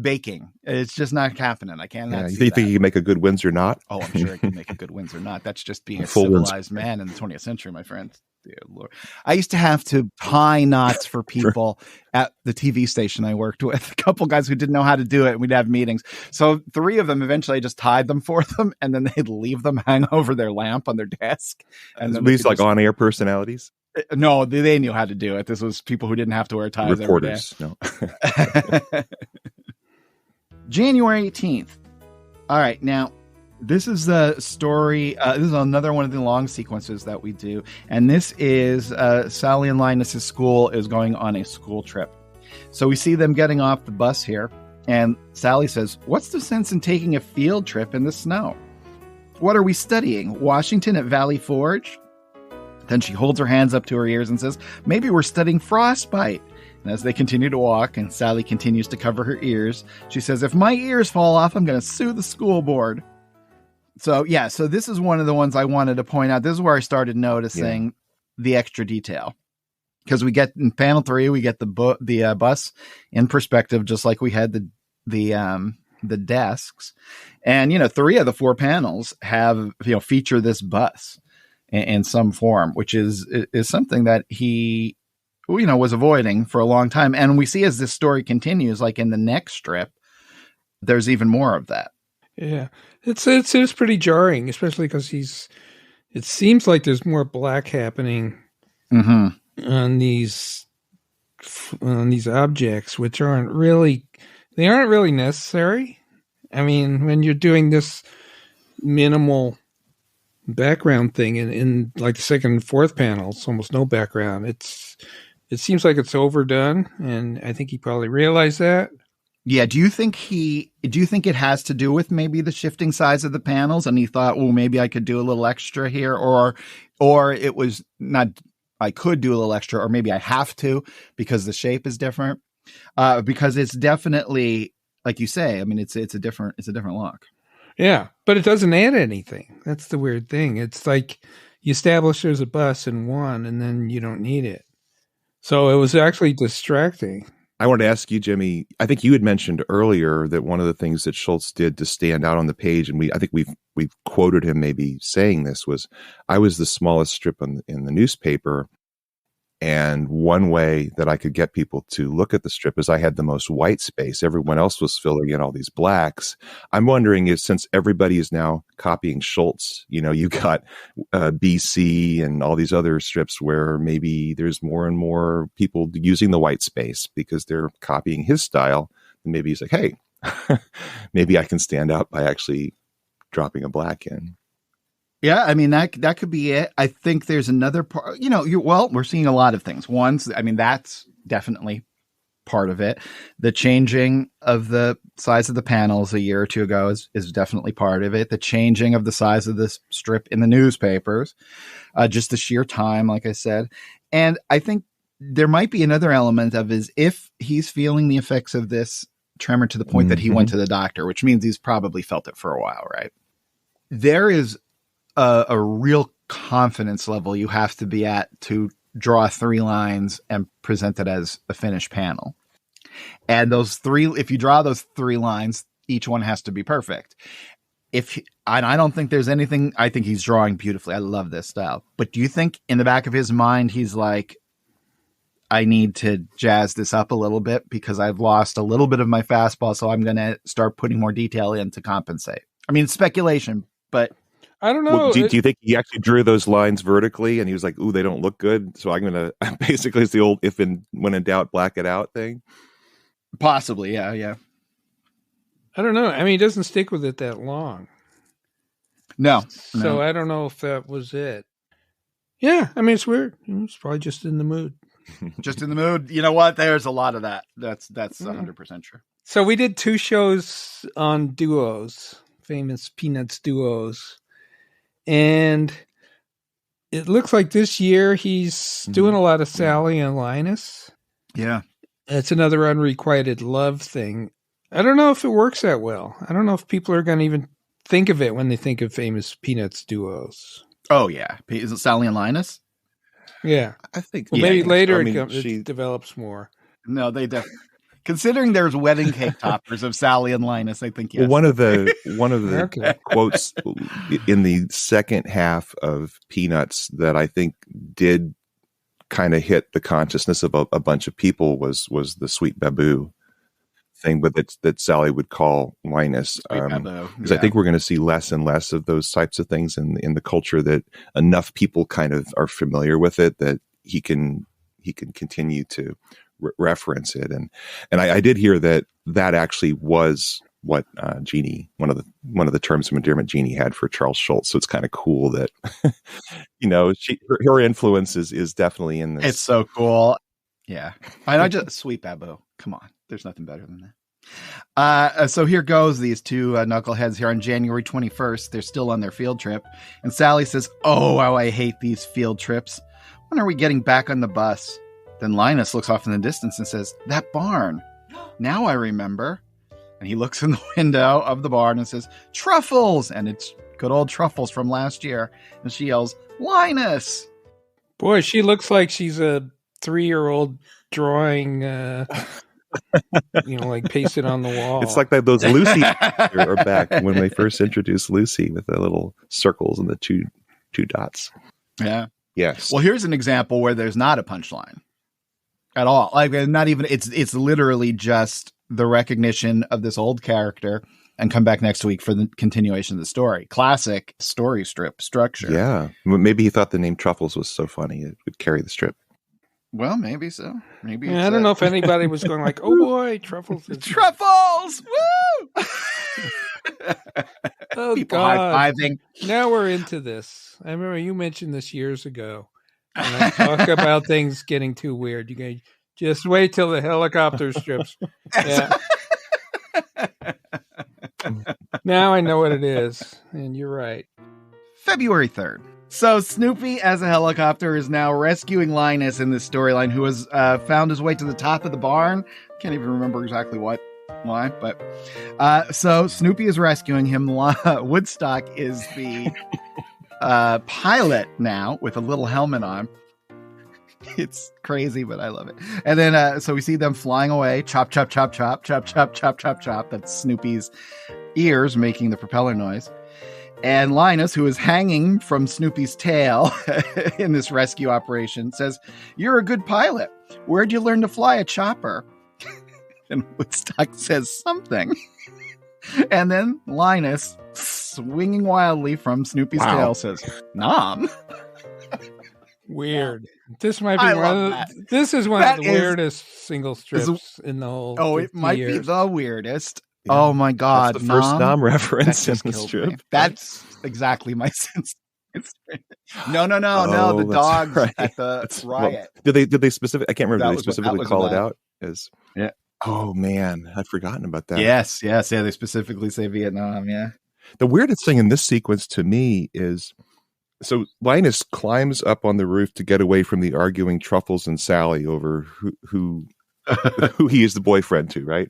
Baking. It's just not happening. I cannot. You think he can make a good Windsor knot? Oh, I'm sure he can make a good Windsor knot. That's just being a civilized man in the 20th century, my friends. Dear Lord. I used to have to tie knots for people at the TV station I worked with. A couple guys who didn't know how to do it. And we'd have meetings. So 3 of them eventually I just tied them for them, and then they'd leave them hang over their lamp on their desk. And then these like on-air personalities. No, they knew how to do it. This was people who didn't have to wear ties. Reporters. Every day. No. January 18th. All right, now this is the story. This is another one of the long sequences that we do. And this is Sally and Linus's school is going on a school trip. So we see them getting off the bus here. And Sally says, "What's the sense in taking a field trip in the snow? What are we studying? Washington at Valley Forge?" Then she holds her hands up to her ears and says, "Maybe we're studying frostbite." And as they continue to walk and Sally continues to cover her ears, she says, "If my ears fall off, I'm going to sue the school board." So, yeah, so this is one of the ones I wanted to point out. This is where I started noticing the extra detail. Because we get in panel 3, we get the bus in perspective, just like we had the desks. And, 3 of the 4 panels have, feature this bus in some form, which is something that he was avoiding for a long time. And we see as this story continues, like in the next strip, there's even more of that. Yeah, it's pretty jarring, especially because it seems like there's more black happening on these objects, which aren't really necessary. I mean, when you're doing this minimal background thing in like the second and fourth panels, almost no background. It seems like it's overdone, and I think he probably realized that. Yeah. Do you think it has to do with maybe the shifting size of the panels, and he thought, well, maybe I could do a little extra here, or it was not, I could do a little extra, or maybe I have to because the shape is different. Because it's definitely, like you say, I mean, it's a different look. Yeah, but it doesn't add anything. That's the weird thing. It's like you establish there's a bus in one, and then you don't need it. So it was actually distracting. I wanted to ask you, Jimmy, I think you had mentioned earlier that one of the things that Schultz did to stand out on the page, and I think we've quoted him maybe saying this, was, "I was the smallest strip in the newspaper. And one way that I could get people to look at the strip is I had the most white space. Everyone else was filling in all these blacks." I'm wondering if, since everybody is now copying Schultz, you got BC and all these other strips where maybe there's more and more people using the white space because they're copying his style. And maybe he's like, hey, maybe I can stand out by actually dropping a black in. Yeah, I mean, that could be it. I think there's another part, we're seeing a lot of things. That's definitely part of it. The changing of the size of the panels a year or two ago is definitely part of it. The changing of the size of this strip in the newspapers, just the sheer time, like I said. And I think there might be another element of if he's feeling the effects of this tremor to the point that he went to the doctor, which means he's probably felt it for a while, right? There is a real confidence level you have to be at to draw 3 lines and present it as a finished panel. And if you draw those 3 lines, each one has to be perfect. I don't think there's anything, I think he's drawing beautifully. I love this style. But do you think in the back of his mind, he's like, I need to jazz this up a little bit because I've lost a little bit of my fastball, so I'm going to start putting more detail in to compensate? I mean, it's speculation, but I don't know. Well, do you think he actually drew those lines vertically and he was like, ooh, they don't look good, so I'm going to basically, it's the old when in doubt, black it out thing? Possibly, yeah. I don't know. I mean, he doesn't stick with it that long. No. So I don't know if that was it. Yeah, I mean, it's weird. It's probably just in the mood. Just in the mood. You know what? There's a lot of that. That's 100% true. So we did 2 shows on duos, famous Peanuts duos. And it looks like this year he's doing a lot of Sally and Linus. Yeah. It's another unrequited love thing. I don't know if it works that well. I don't know if people are going to even think of it when they think of famous Peanuts duos. Oh, yeah. Is it Sally and Linus? Yeah. I think maybe later it develops more. No, they definitely. Considering there's wedding cake toppers of Sally and Linus, I think yes. Well, one of the quotes in the second half of Peanuts that I think did kind of hit the consciousness of a bunch of people was the sweet Babboo thing, but that Sally would call Linus. Because I think we're going to see less and less of those types of things in the culture, that enough people kind of are familiar with it that he can continue to reference it. And I did hear that actually was what Jeannie, one of the terms of endearment Jeannie had for Charles Schultz. So it's kind of cool that her influence is definitely in this. It's so cool. Yeah, I just sweet Babboo. Come on, there's nothing better than that. So here goes these two knuckleheads here on January 21st. They're still on their field trip, and Sally says, "Oh, how I hate these field trips. When are we getting back on the bus?" Then Linus looks off in the distance and says, "That barn. Now I remember." And he looks in the window of the barn and says, "Truffles!" And it's good old Truffles from last year. And she yells, "Linus!" Boy, she looks like she's a 3-year-old drawing, like pasted on the wall. It's like those Lucy are back when they first introduced Lucy with the little circles and the two dots. Yeah. Yes. Well, here's an example where there's not a punchline at all. Like, not even, it's literally just the recognition of this old character, and come back next week for the continuation of the story. Classic story strip structure. Yeah. Maybe he thought the name Truffles was so funny it would carry the strip. Well, maybe so. Maybe yeah, I don't know if anybody was going like, "Oh boy, Truffles!" Truffles! Woo! Oh People God! high-fiving. Now we're into this. I remember you mentioned this years ago. When I talk about things getting too weird, you guys just wait till the helicopter strips. Yeah. Now I know what it is, and you're right. February 3rd. So Snoopy as a helicopter is now rescuing Linus in this storyline, who has found his way to the top of the barn. Can't even remember exactly why, but so Snoopy is rescuing him. Woodstock is the pilot now with a little helmet on. It's crazy, but I love it. And then so we see them flying away. Chop, chop, chop, chop, chop, chop, chop, chop, chop. That's Snoopy's ears making the propeller noise. And Linus, who is hanging from Snoopy's tail in this rescue operation, says, "You're a good pilot. Where'd you learn to fly a chopper?" And Woodstock says something. And then Linus, swinging wildly from Snoopy's tail, says, "Nom." Weird. This might be this is one of the weirdest single strips in the whole. Oh, it might be the weirdest. Yeah. Oh my God! That's the first Nom reference in the strip. Me. That's exactly my sense. No. The dogs right. At the riot. Well, did they specific? I can't remember. Did they specifically call it out as? Yeah. Oh man, I'd forgotten about that. Yes. Yeah, they specifically say Vietnam. Yeah. The weirdest thing in this sequence to me is, so Linus climbs up on the roof to get away from the arguing Truffles and Sally over who he is the boyfriend to, right?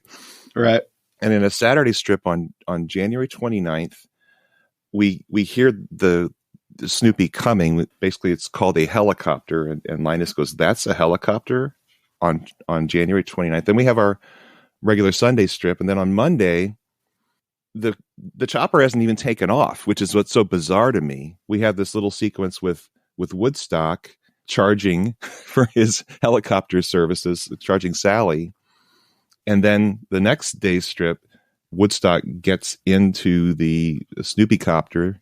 Right. And in a Saturday strip on January 29th, we hear the Snoopy coming. Basically, it's called a helicopter. And Linus goes, "That's a helicopter," on January 29th. Then we have our regular Sunday strip. And then on Monday, the chopper hasn't even taken off, which is what's so bizarre to me. We have this little sequence with Woodstock charging for his helicopter services, charging Sally. And then the next day's strip, Woodstock gets into the Snoopy copter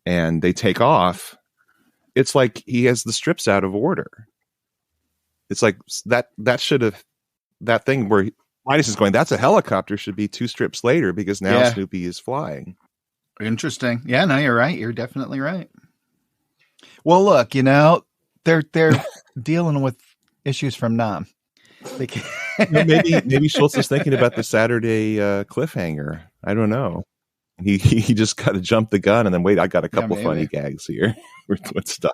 and they take off. It's like he has the strips out of order. It's like that thing where Linus is going, "That's a helicopter," should be 2 strips later, because now Snoopy is flying. Interesting. Yeah, no, you're right. You're definitely right. Well, look, they're dealing with issues from Nom. They can't. Maybe Schultz is thinking about the Saturday cliffhanger. I don't know. He just got to jump the gun and then wait. I got a couple funny gags here with stuff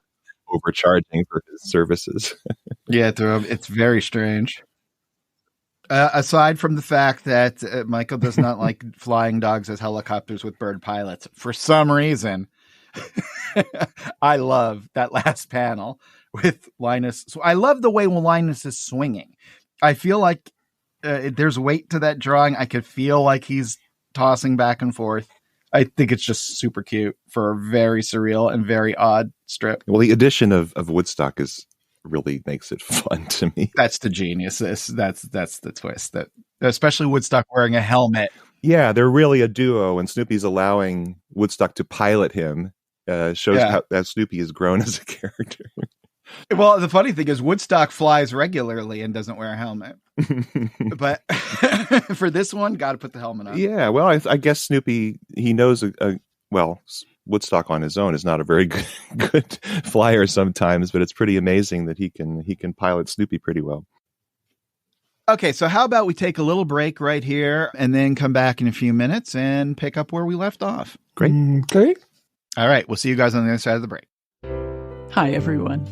overcharging for his services. Yeah, it's very strange. Aside from the fact that Michael does not like flying dogs as helicopters with bird pilots, for some reason, I love that last panel with Linus. So I love the way Linus is swinging. I feel like there's weight to that drawing. I could feel like he's tossing back and forth. I think it's just super cute for a very surreal and very odd strip. Well, the addition of Woodstock really makes it fun to me. That's the genius. That's the twist. That especially Woodstock wearing a helmet. Yeah, they're really a duo, and Snoopy's allowing Woodstock to pilot him. Shows how that Snoopy has grown as a character. Well, the funny thing is Woodstock flies regularly and doesn't wear a helmet. But for this one, got to put the helmet on. Yeah, well, I guess Snoopy, he knows, Woodstock on his own is not a very good flyer sometimes, but it's pretty amazing that he can pilot Snoopy pretty well. Okay, so how about we take a little break right here and then come back in a few minutes and pick up where we left off. Great. Okay. All right, we'll see you guys on the other side of the break. Hi, everyone.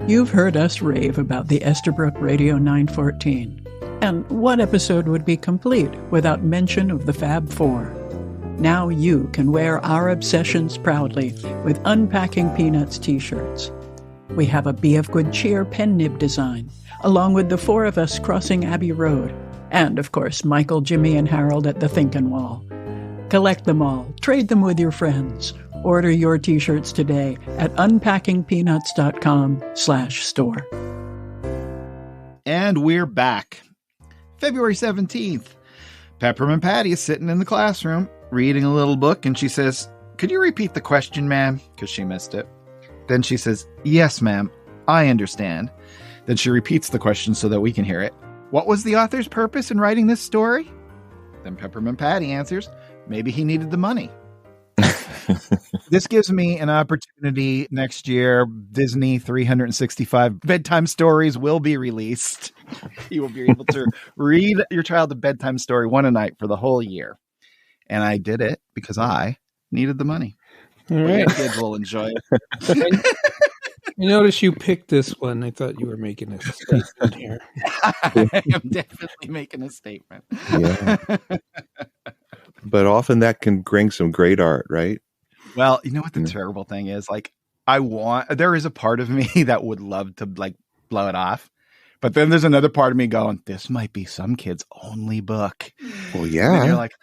You've heard us rave about the Estabrook Radio 914. And what episode would be complete without mention of the Fab Four? Now you can wear our obsessions proudly with Unpacking Peanuts t-shirts. We have a Be of Good Cheer pen nib design, along with the four of us crossing Abbey Road, and, of course, Michael, Jimmy, and Harold at the Thinkin' Wall. Collect them all, trade them with your friends. Order your t-shirts today at unpackingpeanuts.com/store. And we're back. February 17th. Peppermint Patty is sitting in the classroom, reading a little book, and she says, "Could you repeat the question, ma'am?" Because she missed it. Then she says, "Yes, ma'am, I understand." Then she repeats the question so that we can hear it. "What was the author's purpose in writing this story?" Then Peppermint Patty answers, "Maybe he needed the money." This gives me an opportunity next year. Disney 365 bedtime stories will be released. You will be able to read your child a bedtime story one a night for the whole year. And I did it because I needed the money. All right. Kids will enjoy it. I noticed you picked this one. I thought you were making a statement here. I am definitely making a statement. Yeah. But often that can bring some great art, right? Well, you know what the terrible thing is? Like, there is a part of me that would love to like blow it off. But then there's another part of me going, this might be some kid's only book. Well, yeah. And you're like,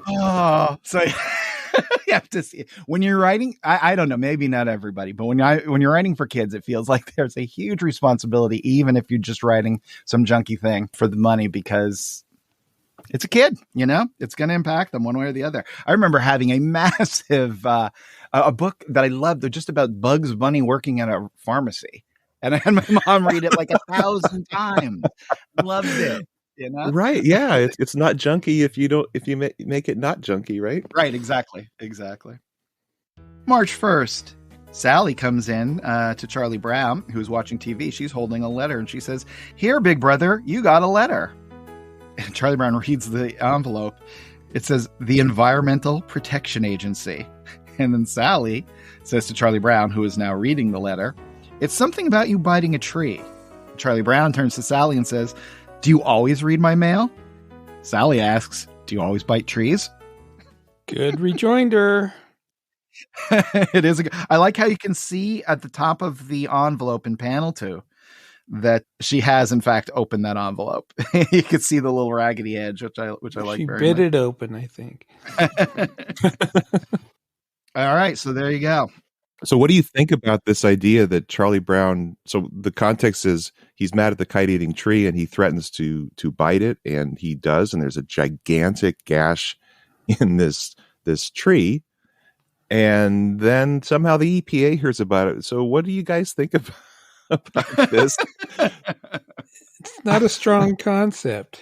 oh, so you have to see it. When you're writing, I don't know, maybe not everybody, but when you're writing for kids, it feels like there's a huge responsibility, even if you're just writing some junky thing for the money, because it's a kid, it's going to impact them one way or the other. I remember having a massive, a book that I loved just about Bugs Bunny working at a pharmacy. And I had my mom read it like 1,000 times. Loved it. Right. Yeah. It's not junky if you make it not junky, right? Right. Exactly. March 1st. Sally comes in to Charlie Brown, who's watching TV. She's holding a letter and she says, "Here, big brother, you got a letter." And Charlie Brown reads the envelope. It says, "The Environmental Protection Agency." And then Sally says to Charlie Brown, who is now reading the letter, "It's something about you biting a tree." Charlie Brown turns to Sally and says, "Do you always read my mail?" Sally asks, "Do you always bite trees?" Good rejoinder. It is. I like how you can see at the top of the envelope in panel 2 that she has in fact opened that envelope. You can see the little raggedy edge, which I like. She very bit much. it open, I think. All right, so there you go. So what do you think about this idea that Charlie Brown, so the context is he's mad at the kite-eating tree and he threatens to bite it, and he does, and there's a gigantic gash in this tree, and then somehow the EPA hears about it. So what do you guys think about this? It's not a strong concept.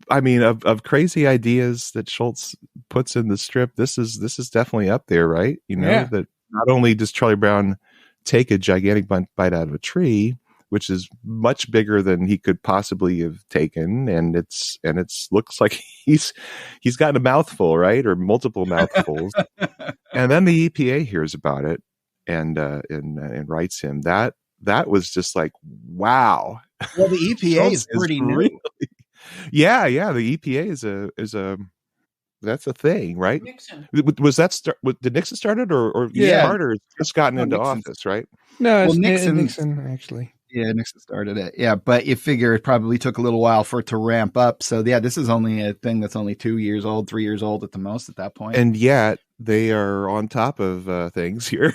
I mean, of crazy ideas that Schultz puts in the strip, this is definitely up there, right? That not only does Charlie Brown take a gigantic bite out of a tree, which is much bigger than he could possibly have taken, and it's looks like he's gotten a mouthful, right, or multiple mouthfuls, and then the EPA hears about it and writes him. That was just like, wow. Well, the EPA is pretty new. Really, yeah. The EPA is a that's a thing, right? Nixon. Was that did Nixon start it, or Carter just gotten into office, right? No, it's Nixon actually. Yeah, Nixon started it. Yeah, but you figure it probably took a little while for it to ramp up. So yeah, this is only a thing that's only 2 years old, 3 years old at the most at that point. And yet they are on top of things here.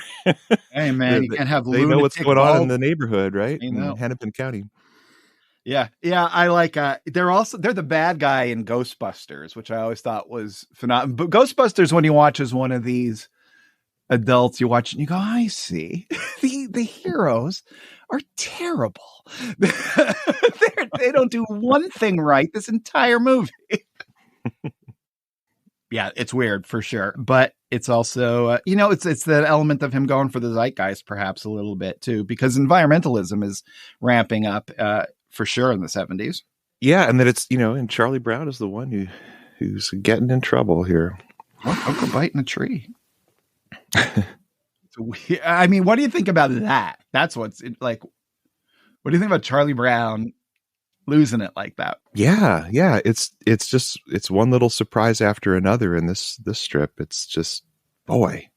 Hey man, you can't have. They know what's going on in the neighborhood, right? You know. In Hennepin County. Yeah. I like. They're the bad guy in Ghostbusters, which I always thought was phenomenal. But Ghostbusters, when you watch as one of these adults, you watch it and you go, I see. The heroes are terrible. They don't do one thing right this entire movie. Yeah, it's weird for sure. But it's also, it's the element of him going for the zeitgeist perhaps a little bit too, because environmentalism is ramping up for sure in the 70s. Yeah, and that it's, and Charlie Brown is the one who's getting in trouble here. Don't go biting a tree. I mean, what do you think about that? That's what's like. What do you think about Charlie Brown losing it like that? Yeah. It's one little surprise after another in this strip. It's just, boy,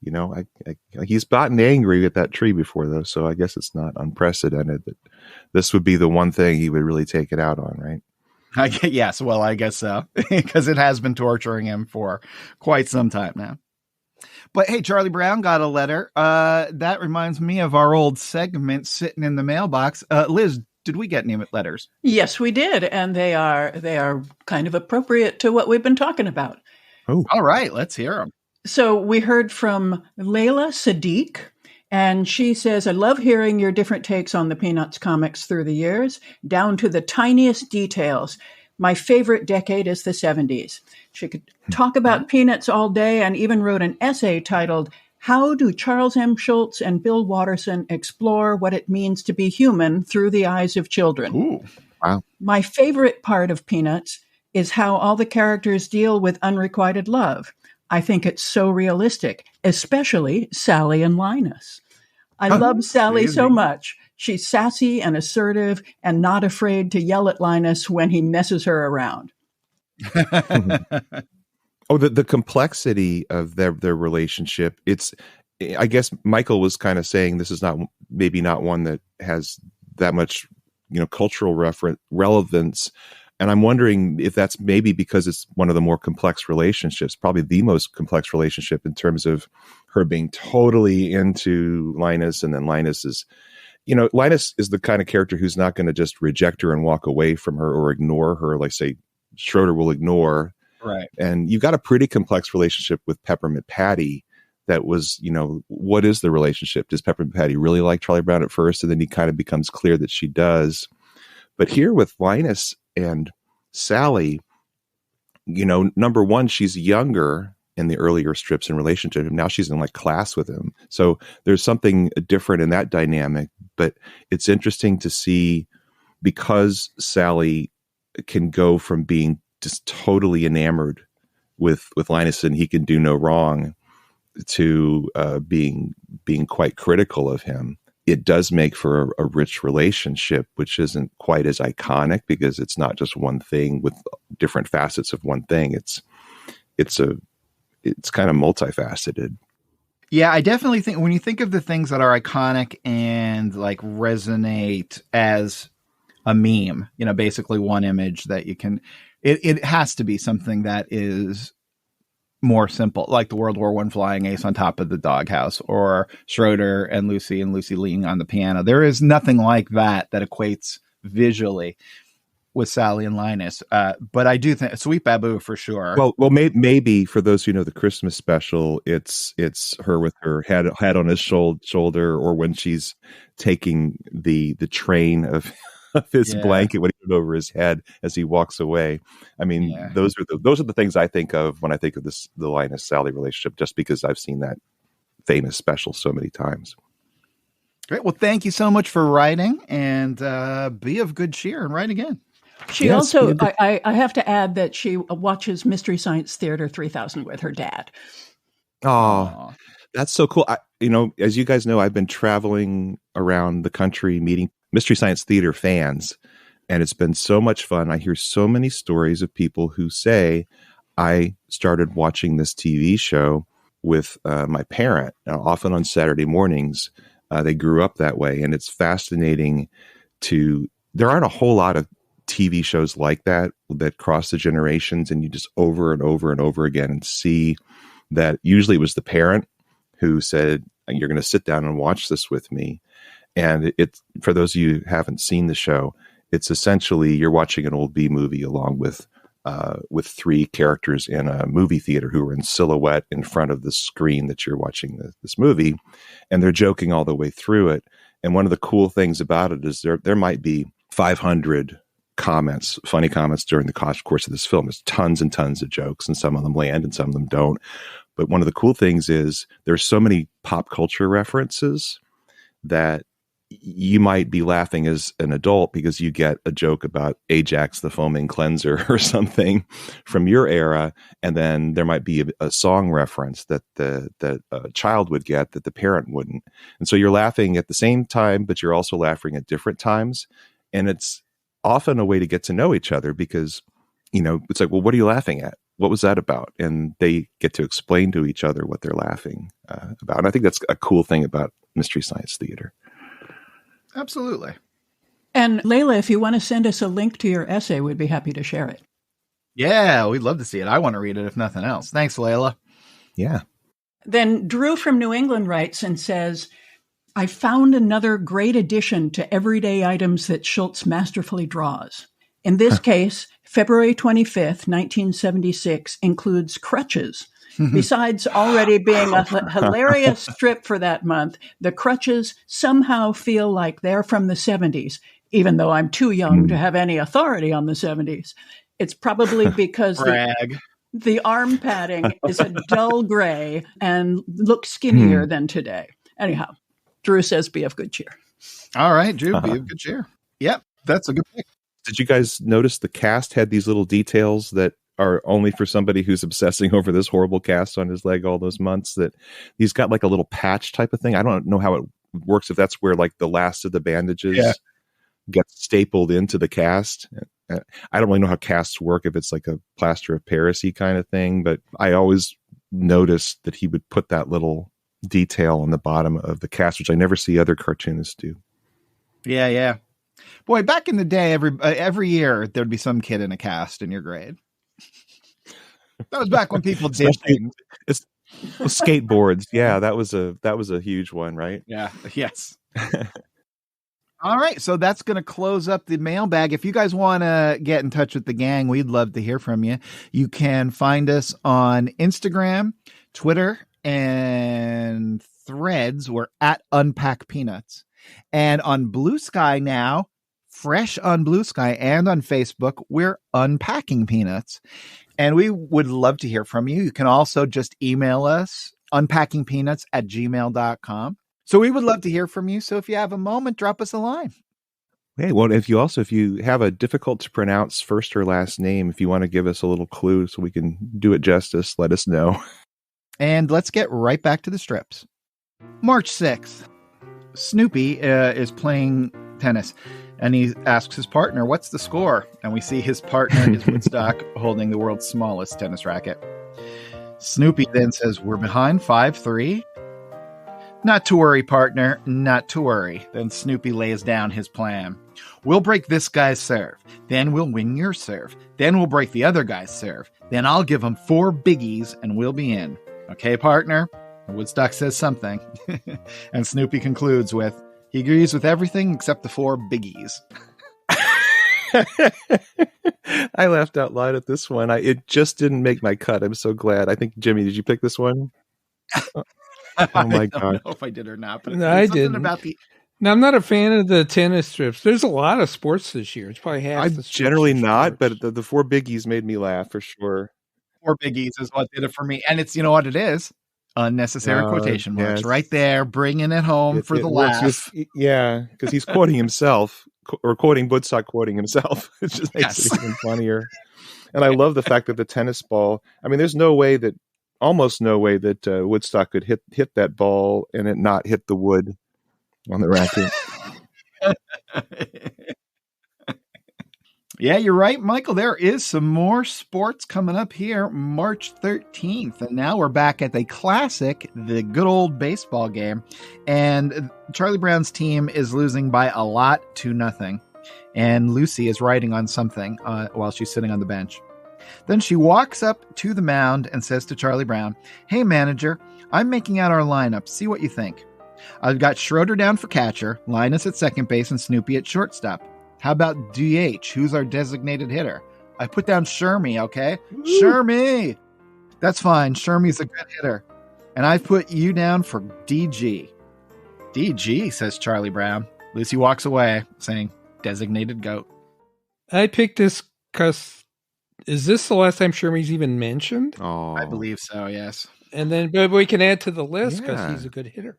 he's gotten angry at that tree before though, so I guess it's not unprecedented that this would be the one thing he would really take it out on, right? Yes, well, I guess so, because it has been torturing him for quite some time now. But hey, Charlie Brown got a letter. That reminds me of our old segment sitting in the mailbox. Liz, did we get any letters? Yes, we did, and they are kind of appropriate to what we've been talking about. Oh, all right, let's hear them. So we heard from Layla Sadiq, and she says, I love hearing your different takes on the Peanuts comics through the years, down to the tiniest details. My favorite decade is the 70s. She could talk about Peanuts all day and even wrote an essay titled, How Do Charles M. Schulz and Bill Watterson Explore What It Means to Be Human Through the Eyes of Children? Ooh, wow. My favorite part of Peanuts is how all the characters deal with unrequited love. I think it's so realistic, especially Sally and Linus. I love Sally so much. She's sassy and assertive and not afraid to yell at Linus when he messes her around. Oh, the complexity of their relationship. It's, I guess Michael was kind of saying this is maybe not one that has that much, cultural relevance. And I'm wondering if that's maybe because it's one of the more complex relationships, probably the most complex relationship in terms of her being totally into Linus. And then Linus is the kind of character who's not going to just reject her and walk away from her or ignore her, like say Schroeder will ignore. Right. And you've got a pretty complex relationship with Peppermint Patty. That was, what is the relationship? Does Peppermint Patty really like Charlie Brown at first? And then he kind of becomes clear that she does. But here with Linus and Sally, number one, she's younger in the earlier strips in relationship. And now she's in like class with him. So there's something different in that dynamic. But it's interesting to see, because Sally can go from being just totally enamored with Linus and he can do no wrong to being quite critical of him. It does make for a rich relationship, which isn't quite as iconic because it's not just one thing with different facets of one thing. It's kind of multifaceted. Yeah, I definitely think when you think of the things that are iconic and like resonate as a meme, basically one image that you can, it has to be something that is more simple, like the World War I flying ace on top of the doghouse, or Schroeder and Lucy leaning on the piano. There is nothing like that equates visually with Sally and Linus. But I do think Sweet Babboo for sure. Well, maybe for those who know the Christmas special, it's her with her head on his shoulder, or when she's taking the train of his blanket when he put it over his head as he walks away. I mean, those are the things I think of when I think of the Linus Sally relationship, just because I've seen that famous special so many times. Great. Well, thank you so much for writing, and be of good cheer and write again. She also, I have to add that she watches Mystery Science Theater 3000 with her dad. Oh, that's so cool. As you guys know, I've been traveling around the country meeting Mystery Science Theater fans, and it's been so much fun. I hear so many stories of people who say, I started watching this TV show with my parent, often on Saturday mornings. They grew up that way, and it's fascinating there aren't a whole lot of TV shows like that cross the generations, and you just over and over and over again and see that usually it was the parent who said, you're going to sit down and watch this with me. And it's, for those of you who haven't seen the show, it's essentially you're watching an old B movie along with with three characters in a movie theater who are in silhouette in front of the screen that you're watching this movie, and they're joking all the way through it. And one of the cool things about it is there might be 500 comments, funny comments during the course of this film. There's tons and tons of jokes, and some of them land and some of them don't. But one of the cool things is there's so many pop culture references that you might be laughing as an adult because you get a joke about Ajax the foaming cleanser or something from your era, and then there might be a song reference that a child would get that the parent wouldn't. And so you're laughing at the same time, but you're also laughing at different times. And it's often a way to get to know each other because, it's like, well, what are you laughing at? What was that about? And they get to explain to each other what they're laughing about. And I think that's a cool thing about Mystery Science Theater. Absolutely. And Layla, if you want to send us a link to your essay, we'd be happy to share it. Yeah, we'd love to see it. I want to read it, if nothing else. Thanks, Layla. Yeah. Then Drew from New England writes and says, I found another great addition to everyday items that Schultz masterfully draws. In this case, February 25th, 1976 includes crutches. Besides already being a hilarious strip for that month, the crutches somehow feel like they're from the 70s, even though I'm too young to have any authority on the 70s. It's probably because the arm padding is a dull gray and looks skinnier than today. Anyhow, Drew says be of good cheer. All right, Drew, be of good cheer. Yep, that's a good pick. Did you guys notice the cast had these little details that are only for somebody who's obsessing over this horrible cast on his leg all those months? That he's got like a little patch type of thing. I don't know how it works, if that's where like the last of the bandages get stapled into the cast. I don't really know how casts work, if it's like a plaster of Paris-y kind of thing, but I always noticed that he would put that little detail on the bottom of the cast, which I never see other cartoonists do. Yeah. Boy, back in the day, every year there'd be some kid in a cast in your grade. That was back when people did things. Skateboards. Yeah, that was a huge one, right? Yeah. Yes. All right. So that's going to close up the mailbag. If you guys want to get in touch with the gang, we'd love to hear from you. You can find us on Instagram, Twitter, and Threads. We're at Unpack Peanuts. And on Blue Sky now, fresh on Blue Sky and on Facebook, we're Unpacking Peanuts. And we would love to hear from you. You can also just email us, unpackingpeanuts@gmail.com. So we would love to hear from you. So if you have a moment, drop us a line. Hey, well, if you have a difficult to pronounce first or last name, if you want to give us a little clue so we can do it justice, let us know. And let's get right back to the strips. March 6th, Snoopy is playing tennis. And he asks his partner, what's the score? And we see his partner is Woodstock holding the world's smallest tennis racket. Snoopy then says, we're behind 5-3. Not to worry, partner, not to worry. Then Snoopy lays down his plan. We'll break this guy's serve. Then we'll win your serve. Then we'll break the other guy's serve. Then I'll give him 4 biggies and we'll be in. Okay, partner? And Woodstock says something. And Snoopy concludes with, he agrees with everything except the 4 biggies. I laughed out loud at this one. It just didn't make my cut. I'm so glad. I think, Jimmy, did you pick this one? Oh my God. I don't know if I did or not, but no, I didn't. No, I'm not a fan of the tennis strips. There's a lot of sports this year. It's probably half. I'm generally not, but the 4 biggies made me laugh for sure. 4 biggies is what did it for me. And it's, you know what it is? Unnecessary quotation marks right there, bringing it home for the laugh. Yeah, because he's quoting himself or quoting Woodstock quoting himself. It just makes it even funnier. And I love the fact that the tennis ball, I mean, there's almost no way that Woodstock could hit that ball and it not hit the wood on the racket. Yeah, you're right, Michael. There is some more sports coming up here March 13th. And now we're back at the classic, the good old baseball game. And Charlie Brown's team is losing by a lot to nothing. And Lucy is writing on something while she's sitting on the bench. Then she walks up to the mound and says to Charlie Brown, hey, manager, I'm making out our lineup. See what you think. I've got Schroeder down for catcher, Linus at second base, and Snoopy at shortstop. How about DH? Who's our designated hitter? I put down Shermy, okay? Shermy! That's fine. Shermy's a good hitter. And I've put you down for DG. DG, says Charlie Brown. Lucy walks away, saying, designated goat. I picked this because is this the last time Shermy's even mentioned? Oh, I believe so, yes. And then but we can add to the list because Yeah. he's a good hitter.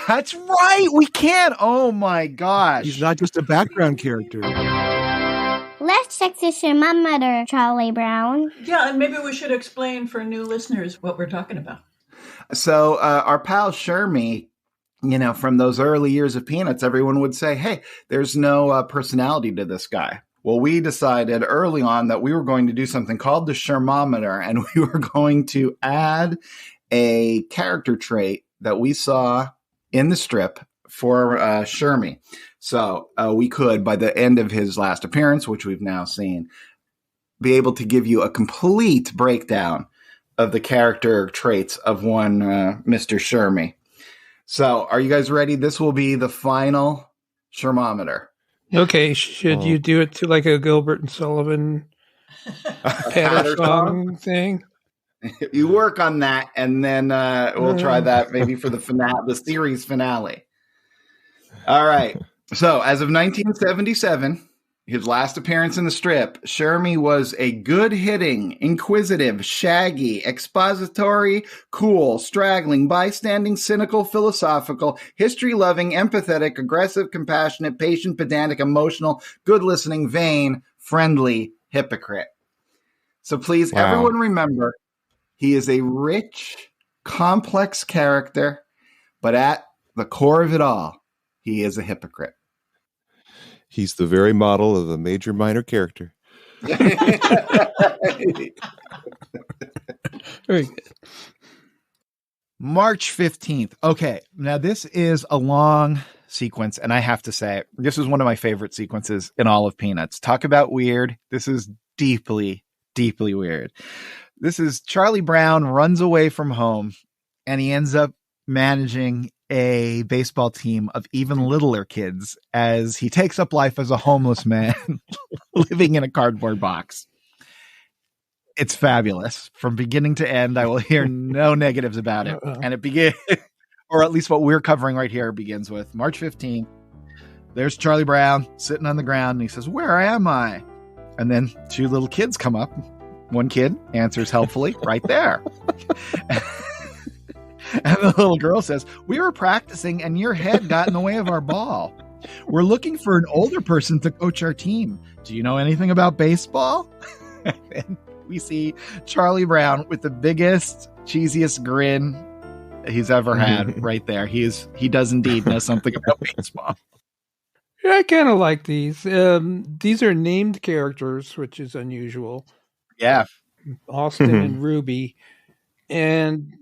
That's right. We can. Oh, my gosh. He's not just a background character. Let's check the thermometer, Charlie Brown. Yeah, and maybe we should explain for new listeners what we're talking about. So our pal Shermy, from those early years of Peanuts, everyone would say, hey, there's no personality to this guy. Well, we decided early on that we were going to do something called the Shermometer, and we were going to add a character trait that we saw in the strip for Shermy. So we could, by the end of his last appearance, which we've now seen, be able to give you a complete breakdown of the character traits of one Mr. Shermy. So are you guys ready? This will be the final Shermometer. Okay, should you do it to like a Gilbert and Sullivan patter song thing? You work on that, and then we'll try that maybe for the finale, the series finale. All right. So, as of 1977, his last appearance in the strip, Shermy was a good-hitting, inquisitive, shaggy, expository, cool, straggling, bystanding, cynical, philosophical, history-loving, empathetic, aggressive, compassionate, patient, pedantic, emotional, good-listening, vain, friendly hypocrite. So please, everyone remember, he is a rich, complex character, but at the core of it all, he is a hypocrite. He's the very model of a major minor character. Very good. March 15th. Okay, now this is a long sequence, and I have to say, this is one of my favorite sequences in all of Peanuts. Talk about weird. This is deeply, deeply weird. This is Charlie Brown runs away from home, and he ends up managing a baseball team of even littler kids as he takes up life as a homeless man living in a cardboard box. It's fabulous from beginning to end. I will hear no negatives about it. And it begins, or at least what we're covering right here begins with March 15th. There's Charlie Brown sitting on the ground, and he says, "Where am I?" And then two little kids come up. One kid answers helpfully, "Right there." And the little girl says, "We were practicing and your head got in the way of our ball. We're looking for an older person to coach our team. Do you know anything about baseball?" And we see Charlie Brown with the biggest, cheesiest grin he's ever had right there. He does indeed know something about baseball. Yeah, I kind of like these. These are named characters, which is unusual. Yeah. Austin and Ruby. And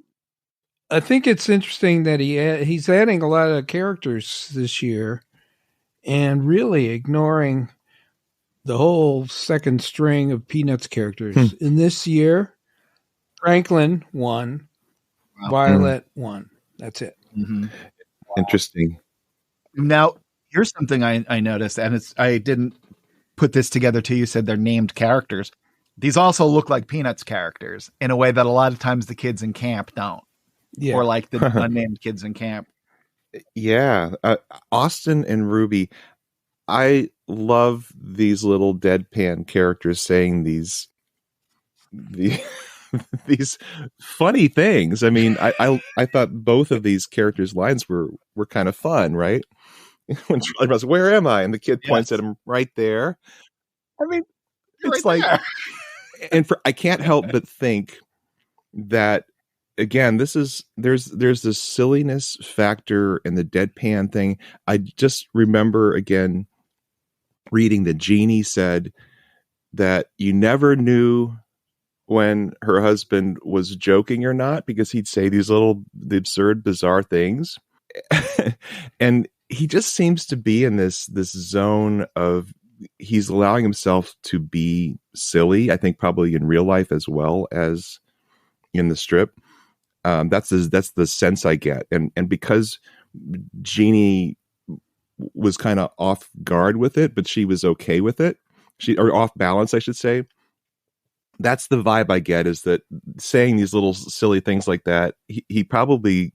I think it's interesting that he's adding a lot of characters this year and really ignoring the whole second string of Peanuts characters. In this year, Franklin won, Violet won. That's it. Interesting. Now, here's something I noticed, and I didn't put this together till you said they're named characters. These also look like Peanuts characters in a way that a lot of times the kids in camp don't. Yeah. Or like the unnamed kids in camp. Yeah. Austin and Ruby. I love these little deadpan characters saying these funny things. I mean, I thought both of these characters' lines were kind of fun, right? When Charlie Brown's, "Where am I?" and the kid points at him, "Right there." I mean, it's right like, and I can't help but think that, again, there's this silliness factor in the deadpan thing. I just remember again reading that Jeannie said that you never knew when her husband was joking or not, because he'd say the absurd, bizarre things. And he just seems to be in this zone of, he's allowing himself to be silly, I think probably in real life as well as in the strip. That's the sense I get. And because Jeannie was kind of off guard with it, but she was okay with it, or off balance, I should say. That's the vibe I get, is that saying these little silly things like that, he probably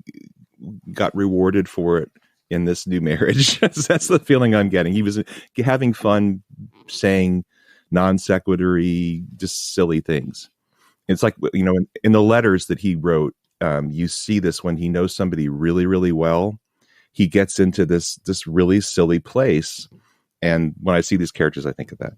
got rewarded for it in this new marriage. That's the feeling I'm getting. He was having fun saying non sequitur-y, just silly things. It's like, you know, in the letters that he wrote, you see this when he knows somebody really, really well. He gets into this really silly place. And when I see these characters, I think of that.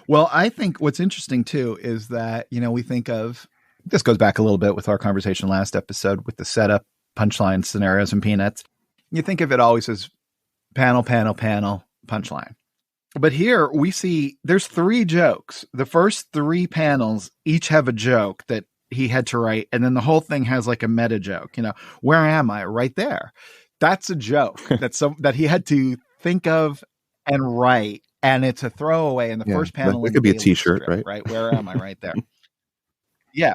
Well, I think what's interesting too is that, you know, we think of, this goes back a little bit with our conversation last episode with the setup, punchline scenarios and Peanuts. You think of it always as panel, punchline. But here we see there's 3 jokes. The first 3 panels each have a joke that he had to write. And then the whole thing has like a meta joke, you know, where am I? Right there. That's a joke that he had to think of and write. And it's a throwaway in the first panel. It could be a t-shirt, strip, right? Where am I? Right there. Yeah.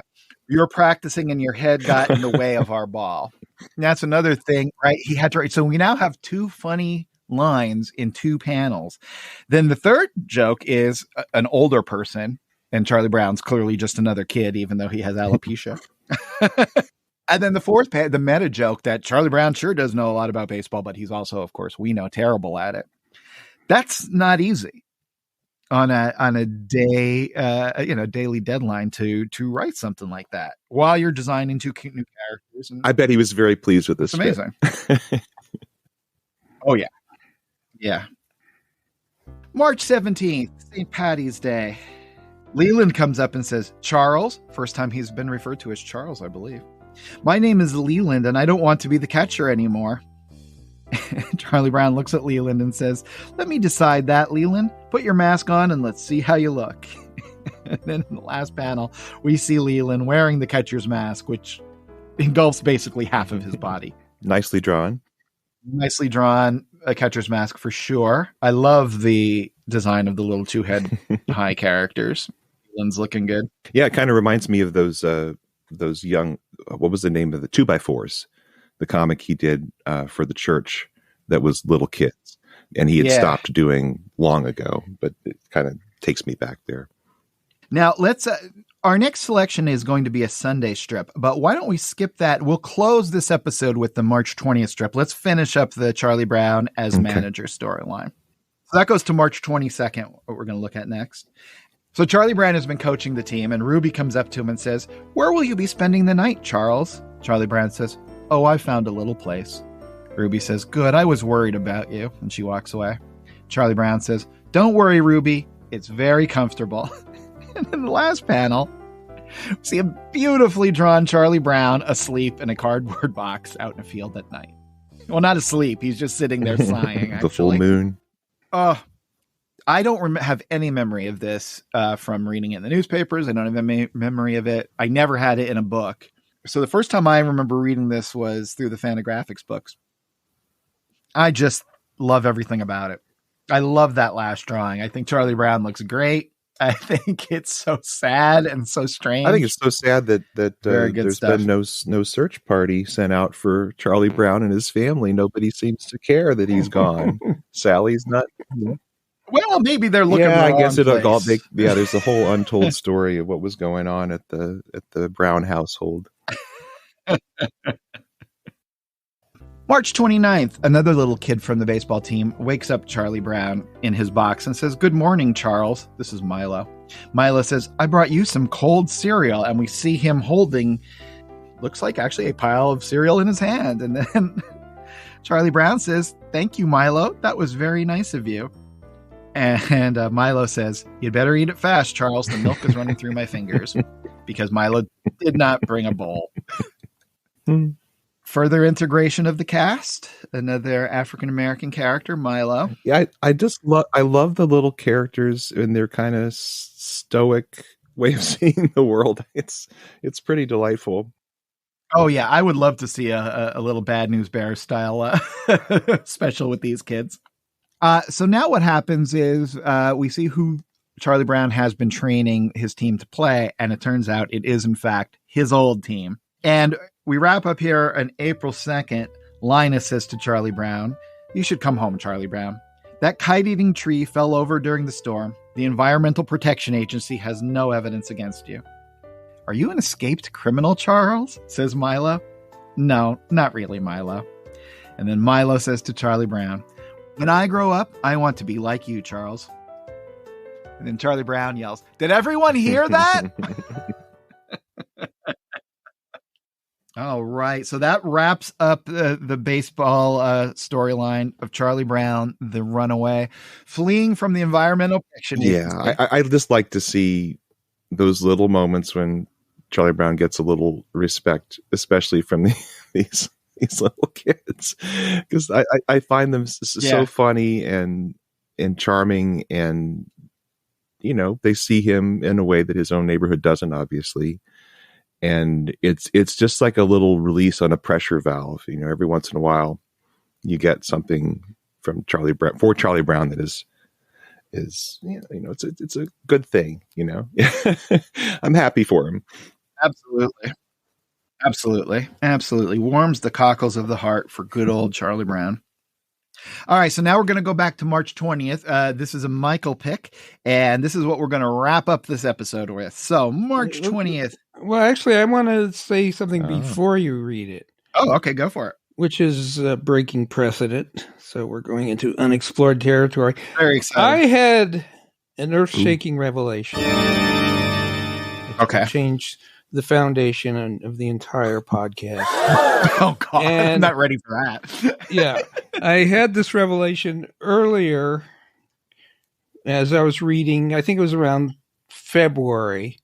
You're practicing and your head got in the way of our ball. And that's another thing, right? He had to write. So we now have 2 funny lines in 2 panels. Then the third joke is an older person, and Charlie Brown's clearly just another kid, even though he has alopecia. And then the fourth the meta joke that Charlie Brown sure does know a lot about baseball, but he's also, of course, we know, terrible at it. That's not easy on a day, daily deadline to write something like that while you're designing 2 cute new characters. And I bet he was very pleased with this. It's amazing. Oh yeah. Yeah. March 17th, St. Patty's Day. Leland comes up and says, Charles, first time he's been referred to as Charles, I believe. My name is Leland and I don't want to be the catcher anymore. Charlie Brown looks at Leland and says, let me decide that, Leland. Put your mask on and let's see how you look. And then in the last panel, we see Leland wearing the catcher's mask, which engulfs basically half of his body. Nicely drawn. Nicely drawn, a catcher's mask for sure. I love the design of the little 2-head high characters. Leland's looking good. Yeah, it kind of reminds me of those young, what was the name of the 2x4s? The comic he did for the church that was little kids, and he had stopped doing long ago, but it kind of takes me back there. Now let's, our next selection is going to be a Sunday strip, but why don't we skip that? We'll close this episode with the March 20th strip. Let's finish up the Charlie Brown as manager storyline. So that goes to March 22nd, what we're going to look at next. So Charlie Brown has been coaching the team, and Ruby comes up to him and says, where will you be spending the night, Charles? Charlie Brown says, oh, I found a little place. Ruby says, good, I was worried about you. And she walks away. Charlie Brown says, don't worry, Ruby. It's very comfortable. And in the last panel, we see a beautifully drawn Charlie Brown asleep in a cardboard box out in a field at night. Well, not asleep. He's just sitting there sighing, actually. The full moon. Oh, I don't have any memory of this from reading it in the newspapers. I don't have any memory of it. I never had it in a book. So the first time I remember reading this was through the Fantagraphics books. I just love everything about it. I love that last drawing. I think Charlie Brown looks great. I think it's so sad and so strange. I think it's so sad that there's stuff. Been no search party sent out for Charlie Brown and his family. Nobody seems to care that he's gone. Sally's not. Well, maybe they're looking. Yeah, I guess there's a whole untold story of what was going on at the Brown household. March 29th, another little kid from the baseball team wakes up Charlie Brown in his box and says, good morning, Charles. This is Milo. Milo says, I brought you some cold cereal. And we see him holding, looks like actually a pile of cereal in his hand. And then Charlie Brown says, thank you, Milo. That was very nice of you. And Milo says, you'd better eat it fast, Charles. The milk is running through my fingers. Because Milo did not bring a bowl. Further integration of the cast, another African-American character, Milo. Yeah, I love the little characters and their kind of stoic way of seeing the world. It's pretty delightful. Oh yeah, I would love to see a little Bad News Bears style special with these kids. So now what happens is we see who Charlie Brown has been training his team to play, and it turns out it is in fact his old team. And we wrap up here on April 2nd. Linus says to Charlie Brown, you should come home, Charlie Brown. That kite-eating tree fell over during the storm. The Environmental Protection Agency has no evidence against you. Are you an escaped criminal, Charles? Says Milo. No, not really, Milo. And then Milo says to Charlie Brown, when I grow up, I want to be like you, Charles. And then Charlie Brown yells, did everyone hear that? All right. So that wraps up the baseball storyline of Charlie Brown, the runaway, fleeing from the Environmental Protection Agency. Yeah, I just like to see those little moments when Charlie Brown gets a little respect, especially from these little kids, because I find them so funny and charming, and you know, they see him in a way that his own neighborhood doesn't, obviously. And it's just like a little release on a pressure valve. You know, every once in a while you get something from Charlie Brown, for Charlie Brown, that is you know, it's a good thing, you know. I'm happy for him. Absolutely warms the cockles of the heart for good old Charlie Brown. All right, so now we're going to go back to March 20th. This is a Michael pick, and this is what we're going to wrap up this episode with. So March 20th. Well, actually, I want to say something before you read it. Oh, okay, go for it. Which is breaking precedent. So we're going into unexplored territory. Very exciting. I had an earth-shaking revelation. Okay. Changed the foundation of the entire podcast. Oh, God. I'm not ready for that. Yeah. I had this revelation earlier as I was reading. I think it was around February.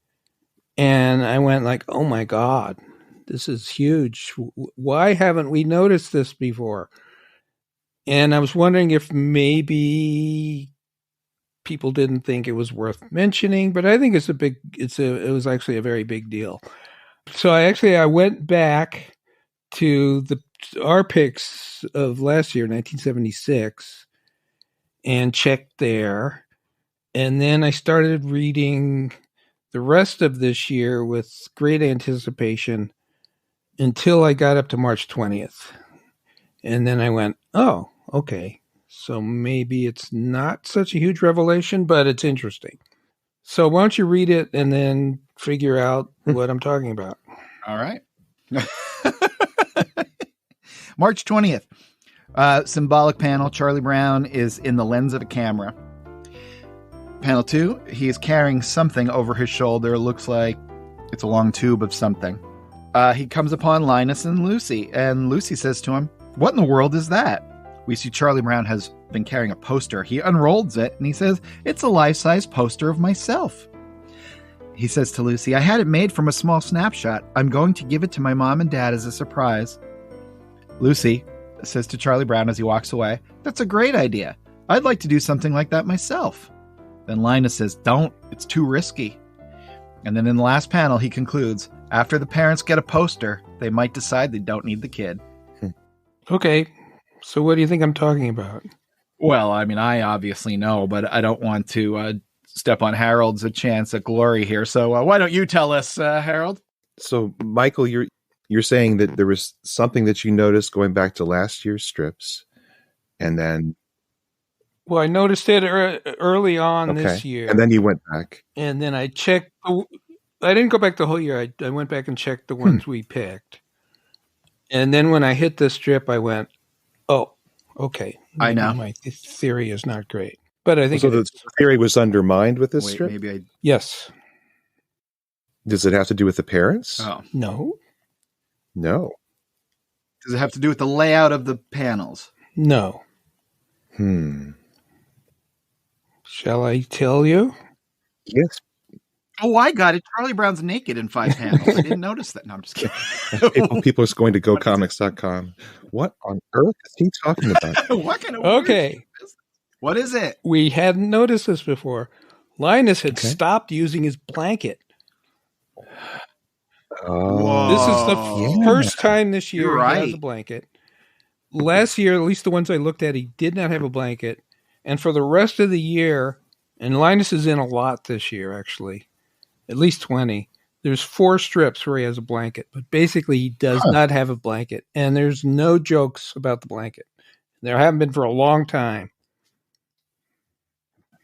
And I went like, oh, my God, this is huge. Why haven't we noticed this before? And I was wondering if maybe people didn't think it was worth mentioning, but I think it was actually a very big deal. So I went back to our picks of last year, 1976, and checked there. And then I started reading the rest of this year with great anticipation until I got up to March 20th. And then I went, oh, okay. So maybe it's not such a huge revelation, but it's interesting. So why don't you read it and then figure out what I'm talking about? All right. March 20th. Symbolic panel. Charlie Brown is in the lens of a camera. Panel 2, he is carrying something over his shoulder. It looks like it's a long tube of something. He comes upon Linus and Lucy, and Lucy says to him, what in the world is that? We see Charlie Brown has been carrying a poster. He unrolls it, and he says, it's a life-size poster of myself. He says to Lucy, I had it made from a small snapshot. I'm going to give it to my mom and dad as a surprise. Lucy says to Charlie Brown as he walks away, that's a great idea. I'd like to do something like that myself. Then Linus says, don't, it's too risky. And then in the last panel, he concludes, after the parents get a poster, they might decide they don't need the kid. Okay, so what do you think I'm talking about? Well, I mean, I obviously know, but I don't want to step on Harold's chance at glory here. So why don't you tell us, Harold? So, Michael, you're saying that there was something that you noticed going back to last year's strips, and then... Well, I noticed it early on this year. And then you went back. And then I checked. I didn't go back the whole year. I went back and checked the ones we picked. And then when I hit the strip, I went, oh, okay. I know. My theory is not great. But I think so. The theory was undermined with this strip? Yes. Does it have to do with the parents? Oh. No. No. Does it have to do with the layout of the panels? No. Shall I tell you? Yes. Oh, I got it. Charlie Brown's naked in 5 panels. I didn't notice that. No, I'm just kidding. People are going to gocomics.com. What on earth is he talking about? What kind of okay. What is it? We hadn't noticed this before. Linus had stopped using his blanket. Oh. This is the first time this year he has a blanket. Last year, at least the ones I looked at, he did not have a blanket. And for the rest of the year, and Linus is in a lot this year, actually, at least 20. There's 4 strips where he has a blanket, but basically he does not have a blanket. And there's no jokes about the blanket. There haven't been for a long time.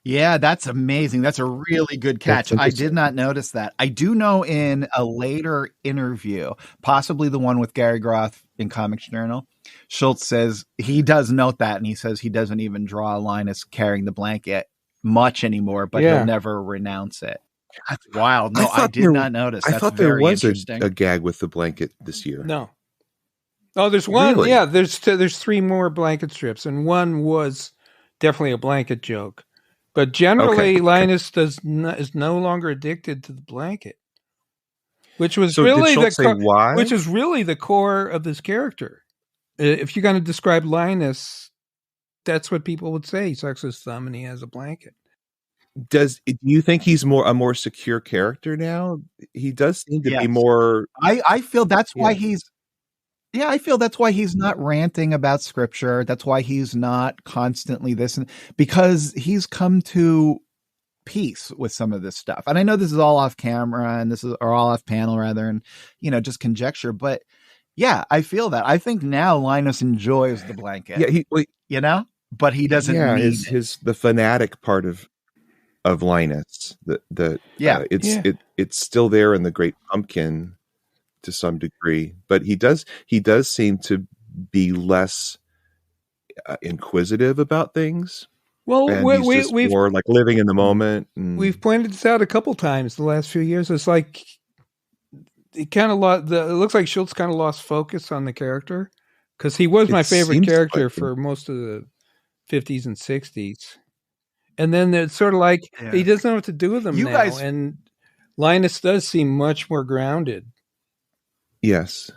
Yeah, that's amazing. That's a really good That's catch. I did interesting. not notice that. I do know in a later interview, possibly the one with Gary Groth in Comics Journal, Schultz says he does note that, and he says he doesn't even draw Linus carrying the blanket much anymore, but he'll Yeah. never renounce it. That's wild. No, I thought did not notice. I That's thought there very was interesting. a gag with the blanket this year. No. Oh, there's one. Really? Yeah, there's 3 more blanket strips, and one was definitely a blanket joke. But generally, Okay. Linus is no longer addicted to the blanket, which was So really did Schultz say why? which is really the core of this character. If you're going to describe Linus, that's what people would say. He sucks his thumb and he has a blanket. Do you think he's a more secure character now? He does seem to be Yes. more. I feel that's why Yeah. he's. Yeah, I feel that's why he's not ranting about scripture. That's why he's not constantly this, because he's come to peace with some of this stuff. And I know this is all off camera and or all off panel rather, and just conjecture. But yeah, I feel that. I think now Linus enjoys the blanket. Yeah, but he doesn't. Yeah, need the fanatic part of Linus. It's still there in the Great Pumpkin to some degree, but he does seem to be less inquisitive about things. Well, And he's just more like living in the moment. We've pointed this out a couple times the last few years. It's like it kind of it looks like Schultz kind of lost focus on the character, because he was my favorite character for most of the 50s and 60s, and then it's sort of like he doesn't know what to do with them now. And Linus does seem much more grounded. Yes.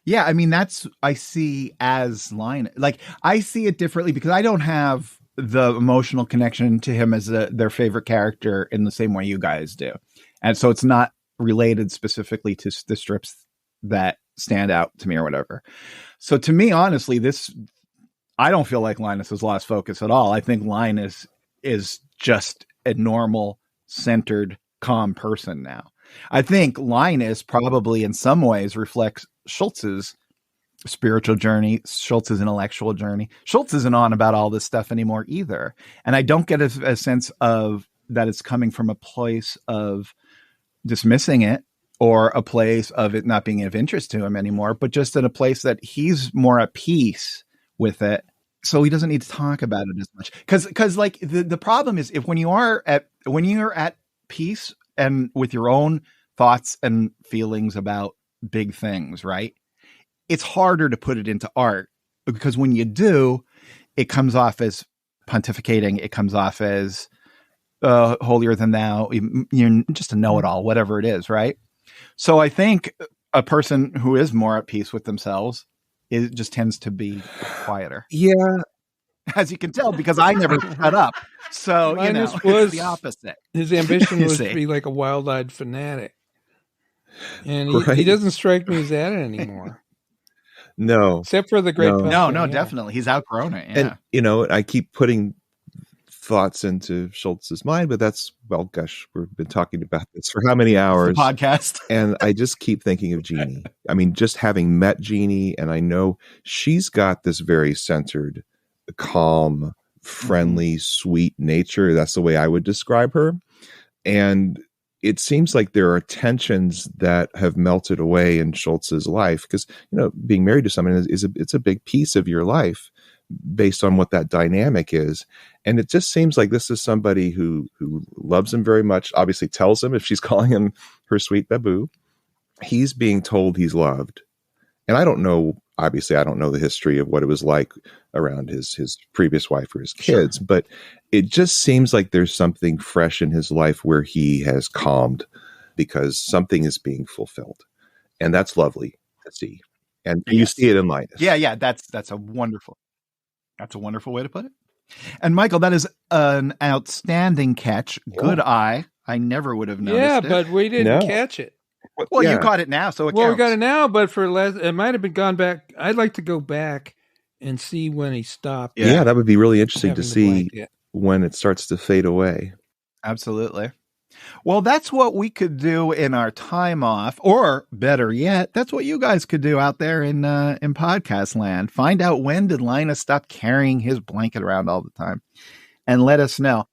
Yeah, I mean, that's I see as Linus. Like, I see it differently because I don't have the emotional connection to him as their favorite character in the same way you guys do. And so it's not related specifically to the strips that stand out to me or whatever. So to me, honestly, I don't feel like Linus has lost focus at all. I think Linus is just a normal, centered, calm person now. I think Linus probably in some ways reflects Schultz's spiritual journey, Schultz's intellectual journey. Schultz isn't on about all this stuff anymore either. And I don't get a sense of that it's coming from a place of dismissing it or a place of it not being of interest to him anymore, but just in a place that he's more at peace with it. So he doesn't need to talk about it as much. Cause like the problem is when you're at peace and with your own thoughts and feelings about big things, right? It's harder to put it into art, because when you do, it comes off as pontificating. It comes off as holier than thou. You're just a know-it-all, whatever it is, right? So I think a person who is more at peace with themselves just tends to be quieter. Yeah. As you can tell, because I never shut up. So, Linus it's was the opposite. His ambition was to be like a wild-eyed fanatic. And he doesn't strike me as that anymore. No. Except for the Great Pumpkin. No, definitely. He's outgrown it. Yeah. And, I keep putting thoughts into Schultz's mind, but we've been talking about this for how many hours? Podcast. And I just keep thinking of Jeannie. I mean, just having met Jeannie, and I know she's got this very centered, calm, friendly, sweet nature. That's the way I would describe her. And it seems like there are tensions that have melted away in Schultz's life, because, being married to someone it's a big piece of your life based on what that dynamic is. And it just seems like this is somebody who loves him very much, obviously tells him if she's calling him her sweet Babboo. He's being told he's loved. And I don't know the history of what it was like around his previous wife or his kids, Sure. But it just seems like there's something fresh in his life where he has calmed because something is being fulfilled. And that's lovely to see. And you see it in Linus. Yeah. That's a wonderful way to put it. And Michael, that is an outstanding catch. Yeah. Good eye. I never would have noticed it. Yeah, but we didn't catch it. Well, you caught it now, so it counts. We got it now, but it might have been gone back. I'd like to go back and see when he stopped. Yeah, that would be really interesting to see when it starts to fade away. Absolutely. Well, that's what we could do in our time off, or better yet, that's what you guys could do out there in podcast land. Find out when did Linus stop carrying his blanket around all the time, and let us know.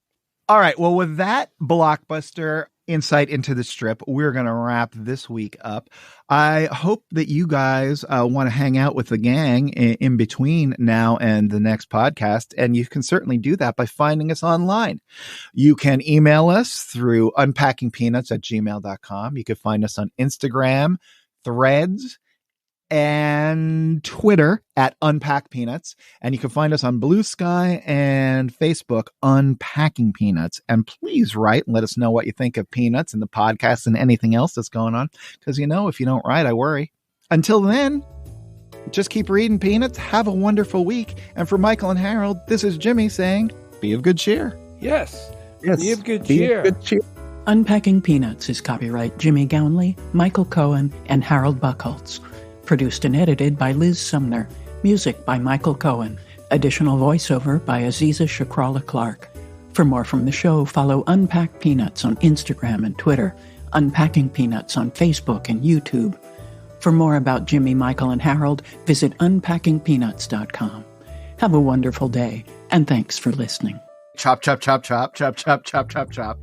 All right. Well, with that blockbuster insight into the strip, we're going to wrap this week up. I hope that you guys want to hang out with the gang in between now and the next podcast. And you can certainly do that by finding us online. You can email us through unpackingpeanuts@gmail.com. You can find us on Instagram, Threads, and Twitter at Unpack Peanuts. And you can find us on Blue Sky and Facebook, Unpacking Peanuts. And please write and let us know what you think of Peanuts and the podcast and anything else that's going on. Because, if you don't write, I worry. Until then, just keep reading Peanuts. Have a wonderful week. And for Michael and Harold, this is Jimmy saying, be of good cheer. Yes. Yes. Be of good cheer. Unpacking Peanuts is copyright Jimmy Gownley, Michael Cohen, and Harold Buchholz. Produced and edited by Liz Sumner. Music by Michael Cohen. Additional voiceover by Aziza Shakrala Clark. For more from the show, follow Unpack Peanuts on Instagram and Twitter, Unpacking Peanuts on Facebook and YouTube. For more about Jimmy, Michael, and Harold, visit unpackingpeanuts.com. Have a wonderful day, and thanks for listening. Chop, chop, chop, chop, chop, chop, chop, chop, chop.